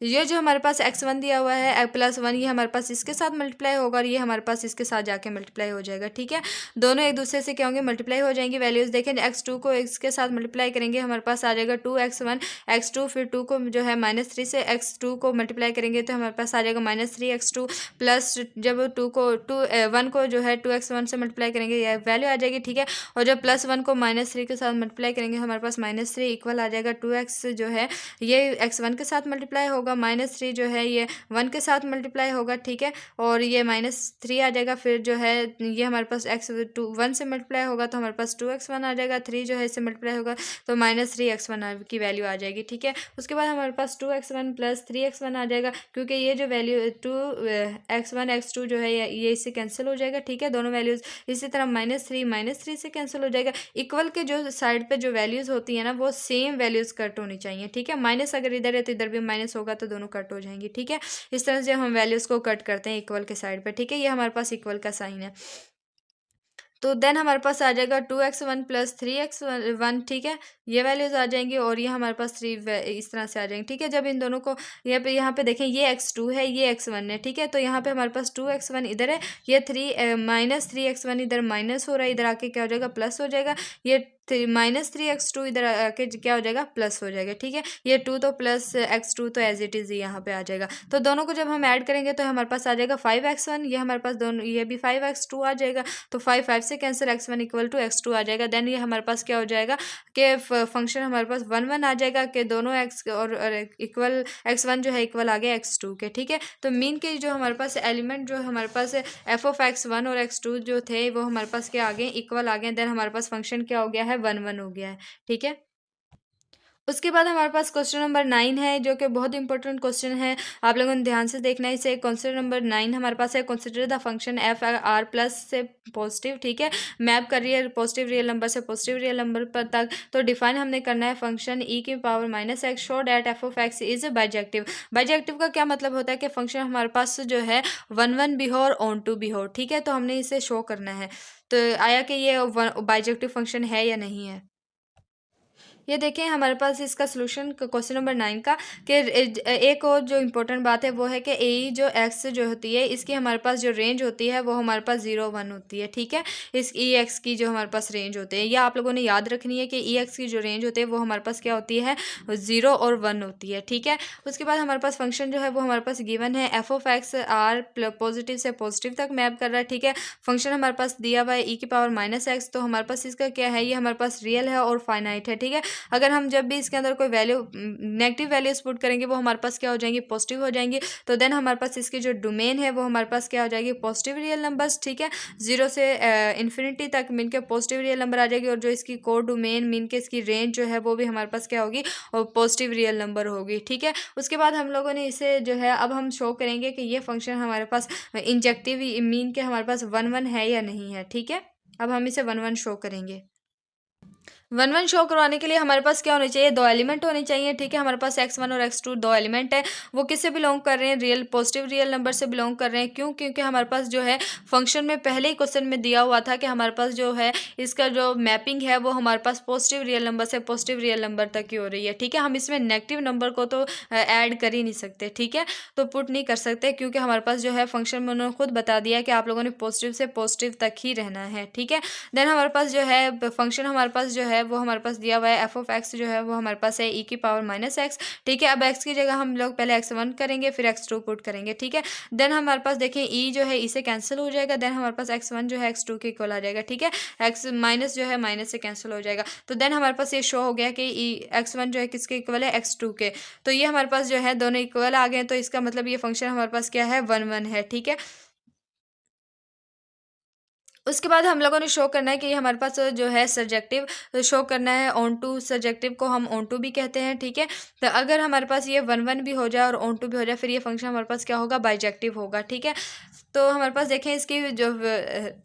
ये जो हमारे पास x1 दिया हुआ है +1, ये हमारे पास इसके साथ मल्टीप्लाई होगा और ये हमारे पास इसके साथ जाके मल्टीप्लाई हो जाएगा। ठीक है, दोनों एक दूसरे से क्या होंगे, मल्टीप्लाई हो जाएंगी वैल्यूज़। देखें x2 को इसके साथ मल्टीप्लाई करेंगे, हमारे पास आ जाएगा 2x1 x2, फिर 2 को जो है -3 से x2 को मल्टीप्लाई करेंगे तो हमारे पास आ जाएगा -3x2 प्लस, जब 1 को जो है 2x1 से मल्टीप्लाई करेंगे ये वैल्यू आ जाएगी। ठीक है, और जब +1 को -3 के साथ मल्टीप्लाई करेंगे हमारे पास -3 इक्वल आ जाएगा 2x जो है ये x1 के साथ मल्टीप्लाई होगा, -3 जो है ये 1 के साथ मल्टीप्लाई होगा। ठीक है, और ये -3 आ जाएगा, फिर जो है ये हमारे पास x1 से मल्टीप्लाई होगा तो हमारे पास 2x1 आ जाएगा, 3 जो है इससे मल्टीप्लाई होगा तो -3x1 की वैल्यू आ जाएगी। ठीक है, उसके बाद हमारे पास 2x1 + 3x1 आ जाएगा, क्योंकि ये जो वैल्यू 2x1 x2 जो है ये इससे कैंसिल हो जाएगा। ठीक है, दोनों वैल्यूज़ इसी तरह -3 से कैंसिल हो जाएगा। इक्वल के जो साइड पे जो वैल्यूज़ होती है ना वो सेम वैल्यूज़ कट होनी चाहिए। ठीक है, माइनस अगर इधर है तो इधर भी माइनस होगा तो दोनों कट हो जाएंगी। ठीक है, इस तरह से हम वैल्यूज़ को कट करते हैं इक्वल के साइड पे। ठीक है, ये हमारे पास इक्वल का साइन है। तो देन हमारे पास आ जाएगा 2x1 + 3x1। ठीक है, ये वैल्यूज़ आ जाएंगी और ये हमारे पास 3 इस तरह से आ जाएंगे। ठीक है, जब इन दोनों को यहाँ पे देखें ये x2 है ये x1 है। ठीक है, तो यहाँ पे हमारे पास 2x1 इधर है, ये -3x1 इधर माइनस हो रहा है, इधर आके क्या हो जाएगा, प्लस हो जाएगा। ये -3x2 इधर आके क्या हो जाएगा, प्लस हो जाएगा। ठीक है, ये 2 तो प्लस x2 तो एज इट इज़ यहाँ पे आ जाएगा। तो दोनों को जब हम ऐड करेंगे तो हमारे पास आ जाएगा 5x1, ये हमारे पास दोनों ये भी 5x2 आ जाएगा, तो 5 से कैंसिल, x1 = x2 आ जाएगा। देन ये हमारे पास क्या हो जाएगा कि फंक्शन हमारे पास 1 1 आ जाएगा कि दोनों x और इक्वल x1 जो है इक्वल आ गया x2 के। ठीक है, तो मीन के जो हमारे पास एलिमेंट जो हमारे पास f(x1) और x2 जो थे वो हमारे पास क्या आ गए, इक्वल आ गए। देन हमारे पास फंक्शन क्या हो गया है, 1 1 हो गया है। ठीक है, उसके बाद हमारे पास क्वेश्चन नंबर 9 है जो कि बहुत इंपॉर्टेंट क्वेश्चन है, आप लोगों ने ध्यान से देखना है इसे। क्वेश्चन नंबर 9 हमारे पास है, consider the function F R plus से पॉजिटिव। ठीक है, मैप कर रही है पॉजिटिव रियल नंबर से पॉजिटिव रियल नंबर पर तक। तो डिफाइन हमने करना है function e⁻⁻x show that f(x) is bijective. Bijective का क्या मतलब होता है कि फंक्शन हमारे पास जो है 1 1 भी हो और ऑन टू भी हो। ठीक है, तो हमने इसे शो करना है। तो आया कि ये बाइजेक्टिव फंक्शन है या नहीं है। ये देखें हमारे पास इसका सोल्यूशन क्वेश्चन नंबर 9 का कि एक और जो इम्पोर्टेंट बात है वो है कि ए जो एक्स जो होती है इसकी हमारे पास जो रेंज होती है वो हमारे पास 0 1 होती है। ठीक है, इस ई एक्स की जो हमारे पास रेंज होती है, या आप लोगों ने याद रखनी है कि ई एक्स की जो रेंज होती है वो हमारे पास क्या होती है, 0 और 1 होती है। ठीक है, उसके बाद हमारे पास फंक्शन जो है वो हमारे पास गिवन है, F of X R positive से पॉजिटिव तक मैप कर रहा है। ठीक है, फंक्शन हमारे पास दिया हुआ है ई की पावर माइनस एक्स, तो हमारे पास इसका क्या है, ये हमारे पास रियल है और फाइनाइट है। ठीक है, अगर हम जब भी इसके अंदर कोई वैल्यू नेगेटिव वैल्यूज पुट करेंगे वो हमारे पास क्या हो जाएंगी, पॉजिटिव हो जाएंगी। तो देन हमारे पास इसकी जो डोमेन है वो हमारे पास क्या हो जाएगी, पॉजिटिव रियल नंबर्स। ठीक है, 0 से इन्फिनिटी तक मीन के पॉजिटिव रियल नंबर आ जाएगी, और जो इसकी कोर डोमेन मीन के इसकी रेंज जो है वो भी हमारे पास क्या होगी, और पॉजिटिव रियल नंबर होगी। ठीक है, उसके बाद हम लोगों ने इसे जो है अब हम शो करेंगे कि ये फंक्शन हमारे पास इंजेक्टिव मीन के हमारे पास 1 1 है या नहीं है। ठीक है, अब हम इसे 1 1 शो करेंगे। 1 1 शो करवाने के लिए हमारे पास क्या होने चाहिए, 2 एलिमेंट होने चाहिए। ठीक है, हमारे पास x1 और x2 2 एलिमेंट है, वो किससे बिलोंग कर रहे हैं, रियल पॉजिटिव रियल नंबर से बिलोंग कर रहे हैं। क्यों, क्योंकि हमारे पास जो है फंक्शन में पहले ही क्वेश्चन में दिया हुआ था कि हमारे पास जो है इसका जो मैपिंग है वो हमारे पास पॉजिटिव रियल नंबर से पॉजिटिव रियल नंबर तक की हो रही है। ठीक है, हम इसमें नेगेटिव नंबर को तो ऐड कर ही नहीं सकते। ठीक है, तो पुट नहीं कर सकते, क्योंकि हमारे पास जो है फंक्शन में उन्होंने खुद बता दिया कि आप लोगों ने पॉजिटिव से पॉजिटिव तक ही रहना है। ठीक है, देन हमारे पास जो है फंक्शन हमारे पास जो है वो हमारे पास दिया हुआ है, एफ ऑफ एक्स जो है वो हमारे पास है ई की पावर माइनस एक्स। ठीक है, अब एक्स की जगह हम लोग पहले x1 करेंगे फिर x2 पुट करेंगे। ठीक है, देन हमारे पास देखें ई जो है इसे कैंसिल हो जाएगा, देन हमारे पास x1 जो है x2 के इक्वल आ जाएगा। ठीक है, एक्स माइनस जो है माइनस से कैंसिल हो जाएगा, तो देन हमारे पास ये शो हो गया कि ई x1 जो है किसके इक्वल है, x2 के। तो ये हमारे पास जो है दोनों इक्वल आ गए, तो इसका मतलब ये फंक्शन हमारे पास क्या है, 1 1 है। ठीक है, उसके बाद हम लोगों ने शो करना है कि ये हमारे पास जो है सब्जेक्टिव शो करना है, ऑन टू सब्जेक्टिव को हम ऑन टू भी कहते हैं। ठीक है, तो अगर हमारे पास ये 1 1 भी हो जाए और ऑन टू भी हो जाए, फिर ये फंक्शन हमारे पास क्या होगा, बाइजेक्टिव होगा। ठीक है, तो हमारे पास देखें इसकी जो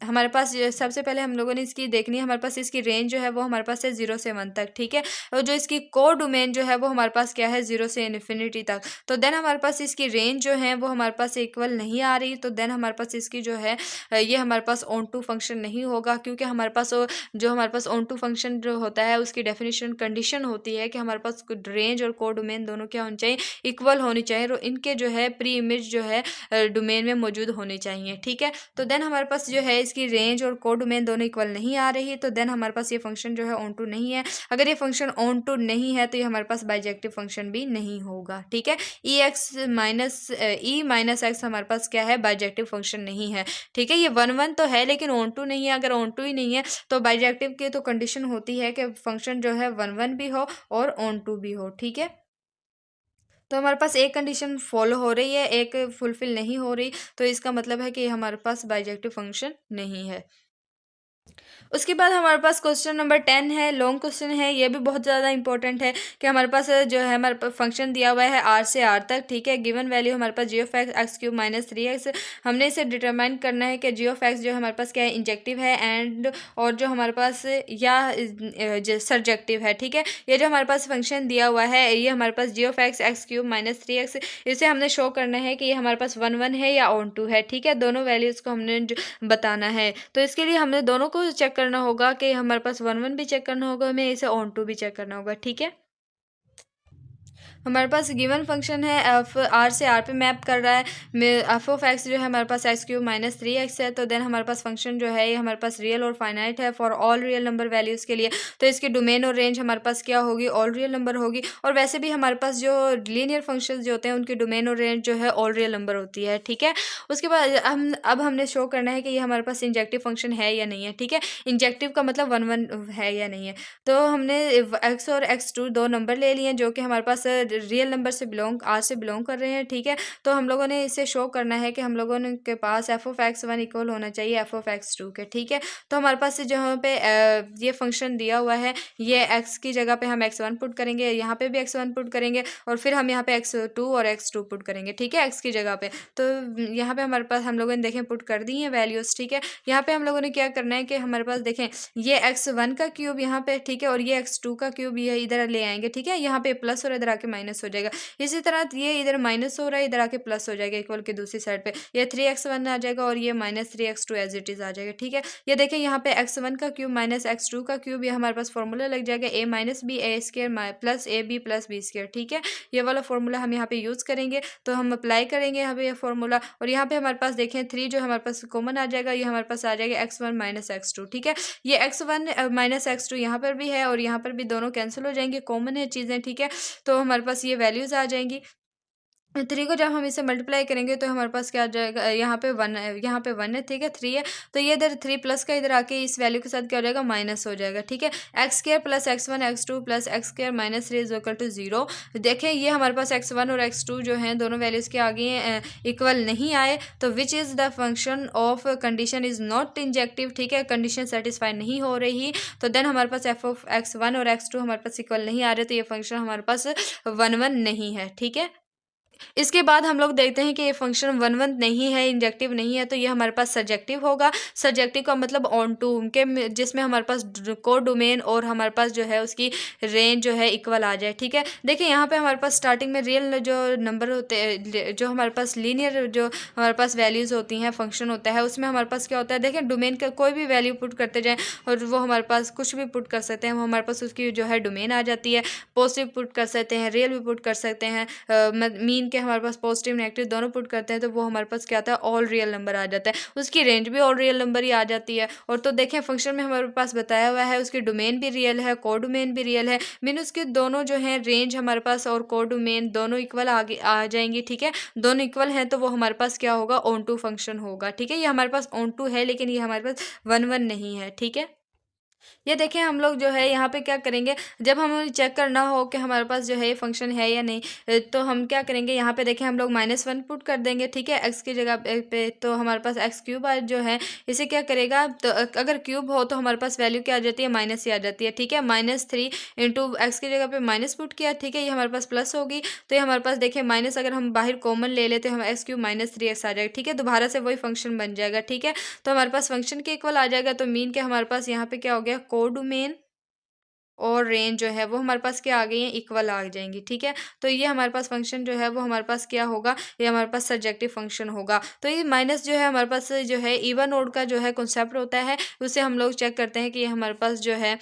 हमारे पास सबसे पहले हम लोगों ने इसकी देखनी है, हमारे पास इसकी रेंज जो है वो हमारे पास है 0 से 1 तक। ठीक है, और जो इसकी कोर डोमेन जो है वो हमारे पास क्या है, 0 से इन्फिनिटी तक। तो देन हमारे पास इसकी रेंज जो है वो हमारे पास इक्वल नहीं आ रही, तो देन हमारे पास इसकी जो है ये हमारे पास ऑन टू फंक्शन नहीं होगा, क्योंकि हमारे पास जो हमारे पास ऑन टू फंक्शन जो होता है उसकी डेफिनेशन कंडीशन होती है कि हमारे पास रेंज और कोर डोमेन दोनों क्या होनी चाहिए, इक्वल होनी चाहिए, और इनके जो है प्री इमेज जो है डोमेन में मौजूद होनी चाहिए। ठीक है, तो देन हमारे पास जो है इसकी रेंज और कोर डोमेन दोनों इक्वल नहीं आ रही, तो देन हमारे पास ये फंक्शन जो है ऑन टू नहीं है। अगर ये फंक्शन ऑन टू नहीं है तो ये हमारे पास बाइजेक्टिव फंक्शन भी नहीं होगा। ठीक है, ई माइनस एक्स हमारे पास क्या है, बाइजेक्टिव फंक्शन नहीं है। ठीक है, ये 1 1 तो है लेकिन ऑन टू नहीं है। अगर ऑन टू ही नहीं है तो बाइजेक्टिव की तो कंडीशन होती है कि फंक्शन जो है 1 1 भी हो और ऑन टू भी हो। ठीक है, तो हमारे पास एक कंडीशन फॉलो हो रही है, एक फुलफिल नहीं हो रही, तो इसका मतलब है कि हमारे पास बाइजेक्टिव फंक्शन नहीं है। उसके बाद हमारे पास क्वेश्चन नंबर 10 है, लॉन्ग क्वेश्चन है, ये भी बहुत ज़्यादा इंपॉर्टेंट है कि हमारे पास जो है हमारे पास फंक्शन दिया हुआ है आर से आर तक। ठीक है, गिवन वैल्यू हमारे पास G of X X cube minus 3x, हमने इसे डिटरमाइन करना है कि जी ऑफ एक्स जो हमारे पास क्या है, इंजेक्टिव है एंड और जो हमारे पास या सरजेक्टिव है। ठीक है, ये जो हमारे पास फंक्शन दिया हुआ है ये हमारे पास G of X X cube minus 3x, इसे हमने शो करना है कि ये हमारे पास 1 1 है या ऑन टू है। ठीक है, दोनों वैल्यूज़ को हमने बताना है, तो इसके लिए हमने दोनों को चेक करना होगा कि हमारे पास 1 1 भी चेक करना होगा, हमें इसे ऑन टू भी चेक करना होगा। ठीक है, हमारे पास गिवन फंक्शन है एफ आर से आर पे मैप कर रहा है, एफ ऑफ एक्स जो है हमारे पास एक्स क्यूब माइनस 3x है। तो देन हमारे पास फंक्शन जो है ये हमारे पास रियल और फाइनाइट है for all real number values के लिए, तो इसकी डोमेन और रेंज हमारे पास क्या होगी, ऑल रियल नंबर होगी। और वैसे भी हमारे पास जो लीनियर फंक्शन जो होते हैं उनकी डोमेन और रेंज जो है ऑल रियल नंबर होती है। ठीक है, उसके बाद हमने शो करना है कि ये हमारे पास इंजेक्टिव फंक्शन है या नहीं है। ठीक है, इंजेक्टिव का मतलब 1 1 है या नहीं है, तो हमने एक्स और x2 दो नंबर ले लिए जो कि हमारे पास रियल नंबर से आर से बिलोंग कर रहे हैं। ठीक है, तो हम लोगों ने इसे शो करना है कि हम लोगों ने के पास एफ ऑफ एक्स 1 इक्वल होना चाहिए एफ ऑफ x2 के। ठीक है, तो हमारे पास जहाँ पे ये फंक्शन दिया हुआ है, ये x की जगह पे हम x1 पुट करेंगे, यहाँ पे भी x1 पुट करेंगे, और फिर हम यहाँ पे x2 और x2 पुट करेंगे। ठीक है, x की जगह पे, तो यहाँ पे हमारे पास हम लोगों ने देखें पुट कर दी हैं वैल्यूज़। ठीक है, यहाँ पे हम लोगों ने क्या करना है कि हमारे पास देखें ये x1 का क्यूब यहाँ पे, ठीक है, और ये x2 का क्यूब ये इधर ले आएंगे। ठीक है, यहाँ पे प्लस और इधर आके माइनस हो जाएगा। इसी तरह ये इधर माइनस हो रहा है, इधर आके प्लस हो जाएगा इक्वल के दूसरी साइड पे, ये 3x1 आ जाएगा और ये -3x2 एज इट इज़ आ जाएगा। ठीक है, ये देखिए यहाँ पे x1 का क्यूब माइनस x2 का क्यूब, ये हमारे पास फॉर्मूला लग जाएगा a minus B A square plus A B plus B square. ठीक है, ये वाला फॉर्मूला हम यहाँ पे यूज़ करेंगे, तो हम अप्लाई करेंगे यहाँ पे ये फॉर्मूला। और यहाँ पे हमारे पास देखें 3 जो हमारे पास कॉमन आ जाएगा, ये हमारे पास आ जाएगा x1 माइनस x2। ठीक है, ये x1 माइनस x2 यहाँ पर भी है और यहाँ पर भी, दोनों कैंसिल हो जाएंगे, कॉमन है चीज़ें। ठीक है, तो हमारे पास ये वैल्यूज़ आ जाएंगी। 3 को जब हम इसे मल्टीप्लाई करेंगे तो हमारे पास क्या आ जाएगा, यहाँ पे 1 है, यहाँ पे 1 है। ठीक है, 3 है, तो ये इधर 3 प्लस का इधर आके इस वैल्यू के साथ क्या हो जाएगा, माइनस हो जाएगा। ठीक है, X square plus x1 x2 plus X square minus 3 is equal to 0। देखें ये हमारे पास x1 और x2 जो हैं दोनों वैल्यूज़ के आगे इक्वल नहीं आए, तो which is the function of condition is not injective. ठीक है, कंडीशन सेटिस्फाई नहीं हो रही, तो देन हमारे पास f ऑफ x1 और x2 हमारे पास इक्वल नहीं आ रहे, तो ये फंक्शन हमारे पास 1 नहीं है। ठीक है, इसके बाद हम लोग देखते हैं कि ये फंक्शन 1 नहीं है, इंजेक्टिव नहीं है, तो ये हमारे पास सब्जेक्टिव होगा। सब्जेक्टिव का मतलब ऑन टू के, जिसमें हमारे पास को डोमेन और हमारे पास जो है उसकी रेंज जो है इक्वल आ जाए। ठीक है, देखिए यहाँ पे हमारे पास स्टार्टिंग में रियल जो नंबर होते हैं, जो हमारे पास लीनियर जो हमारे पास वैल्यूज़ होती हैं, फंक्शन होता है, उसमें हमारे पास क्या होता है, देखें डोमेन का कोई भी वैल्यू पुट करते जाएँ और वो हमारे पास कुछ भी पुट कर सकते हैं, वो हमारे पास उसकी जो है डोमेन आ जाती है। पॉजिटिव पुट कर सकते हैं, रियल भी पुट कर सकते हैं, मीन के हमारे पास पॉजिटिव नेगेटिव दोनों पुट करते हैं, तो वो हमारे पास क्या आता है, ऑल रियल नंबर आ जाता है, उसकी रेंज भी ऑल रियल नंबर ही आ जाती है। और तो देखें फंक्शन में हमारे पास बताया हुआ है उसकी डोमेन भी रियल है, को डोमेन भी रियल है, मीन उसके दोनों जो है रेंज हमारे पास और को डोमेन दोनों इक्वल आगे आ जाएंगी। ठीक है, दोनों इक्वल हैं, तो वो हमारे पास क्या होगा, ऑन टू फंक्शन होगा। ठीक है, ये हमारे पास ऑन टू है, लेकिन ये हमारे पास 1 नहीं है। ठीक है, ये देखें हम लोग जो है यहाँ पे क्या करेंगे, जब हमें चेक करना हो कि हमारे पास जो है ये फंक्शन है या नहीं, तो हम क्या करेंगे, यहाँ पे देखें हम लोग -1 पुट कर देंगे। ठीक है, एक्स की जगह पे, तो हमारे पास एक्स क्यूब जो है इसे क्या करेगा, तो अगर क्यूब हो तो हमारे पास वैल्यू क्या आ जाती है, माइनस ही आ जाती है। ठीक है, -3 इंटू एक्स की जगह पे माइनस पुट किया। ठीक है, ये हमारे पास प्लस होगी, तो ये हमारे पास देखें माइनस अगर हम बाहर कॉमन ले लेते हैं, हम एक्स क्यूब -3x आ जाएगा। ठीक है, दोबारा से वही फंक्शन बन जाएगा। ठीक है, तो हमारे पास फंक्शन के इक्वल आ जाएगा, तो मीन के हमारे पास यहाँ पे क्या हो गया, कोडोमेन और रेंज जो है वो हमारे पास क्या आ गई है, इक्वल आ जाएंगी। ठीक है, तो ये हमारे पास फंक्शन जो है वो हमारे पास क्या होगा, ये हमारे पास सब्जेक्टिव फंक्शन होगा। तो ये माइनस जो है हमारे पास जो है इवन ओड का जो है कॉन्सेप्ट होता है, उससे हम लोग चेक करते हैं कि ये हमारे पास जो है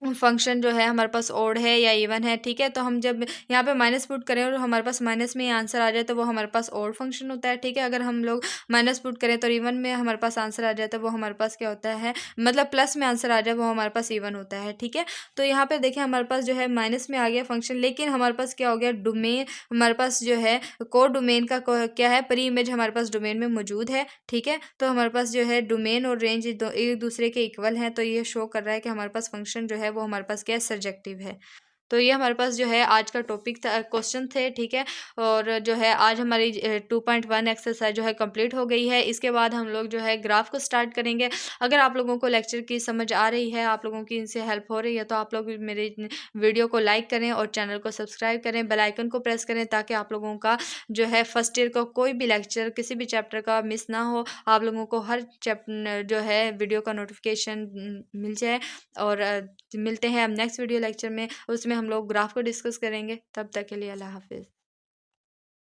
फंक्शन जो है हमारे पास ओड है या इवन है। ठीक है, तो हम जब यहाँ पे माइनस पुट करें और हमारे पास माइनस में ही आंसर आ जाए, तो वो हमारे पास ओड फंक्शन होता है। ठीक है, अगर हम लोग माइनस पुट करें तो इवन में हमारे पास आंसर आ जाए, तो वो हमारे पास क्या होता है, मतलब प्लस में आंसर आ जाए, वो हमारे पास इवन होता है। ठीक है, तो यहाँ पे देखिए हमारे पास जो है माइनस में आ गया फंक्शन, लेकिन हमारे पास क्या हो गया, डोमेन हमारे पास जो है को डोमेन का क्या है, प्री इमेज हमारे पास डोमेन में मौजूद है। ठीक है, तो हमारे पास जो है डोमेन और रेंज एक दूसरे के इक्वल हैं, तो ये शो कर रहा है कि हमारे पास फंक्शन जो है वो हमारे पास क्या सब्जेक्टिव है। तो ये हमारे पास जो है आज का टॉपिक था, क्वेश्चन थे। ठीक है, और जो है आज हमारी 2.1 एक्सरसाइज जो है कंप्लीट हो गई है। इसके बाद हम लोग जो है ग्राफ को स्टार्ट करेंगे। अगर आप लोगों को लेक्चर की समझ आ रही है, आप लोगों की इनसे हेल्प हो रही है, तो आप लोग मेरे वीडियो को लाइक करें और चैनल को सब्सक्राइब करें, बेल आइकन को प्रेस करें, ताकि आप लोगों का जो है फर्स्ट ईयर का कोई भी लेक्चर किसी भी चैप्टर का मिस ना हो, आप लोगों को हर चैप्टर जो है वीडियो का नोटिफिकेशन मिल जाए। और मिलते हैं अब नेक्स्ट वीडियो लेक्चर में, उसमें हम लोग ग्राफ को डिस्कस करेंगे। तब तक के लिए अल्लाह हाफिज़।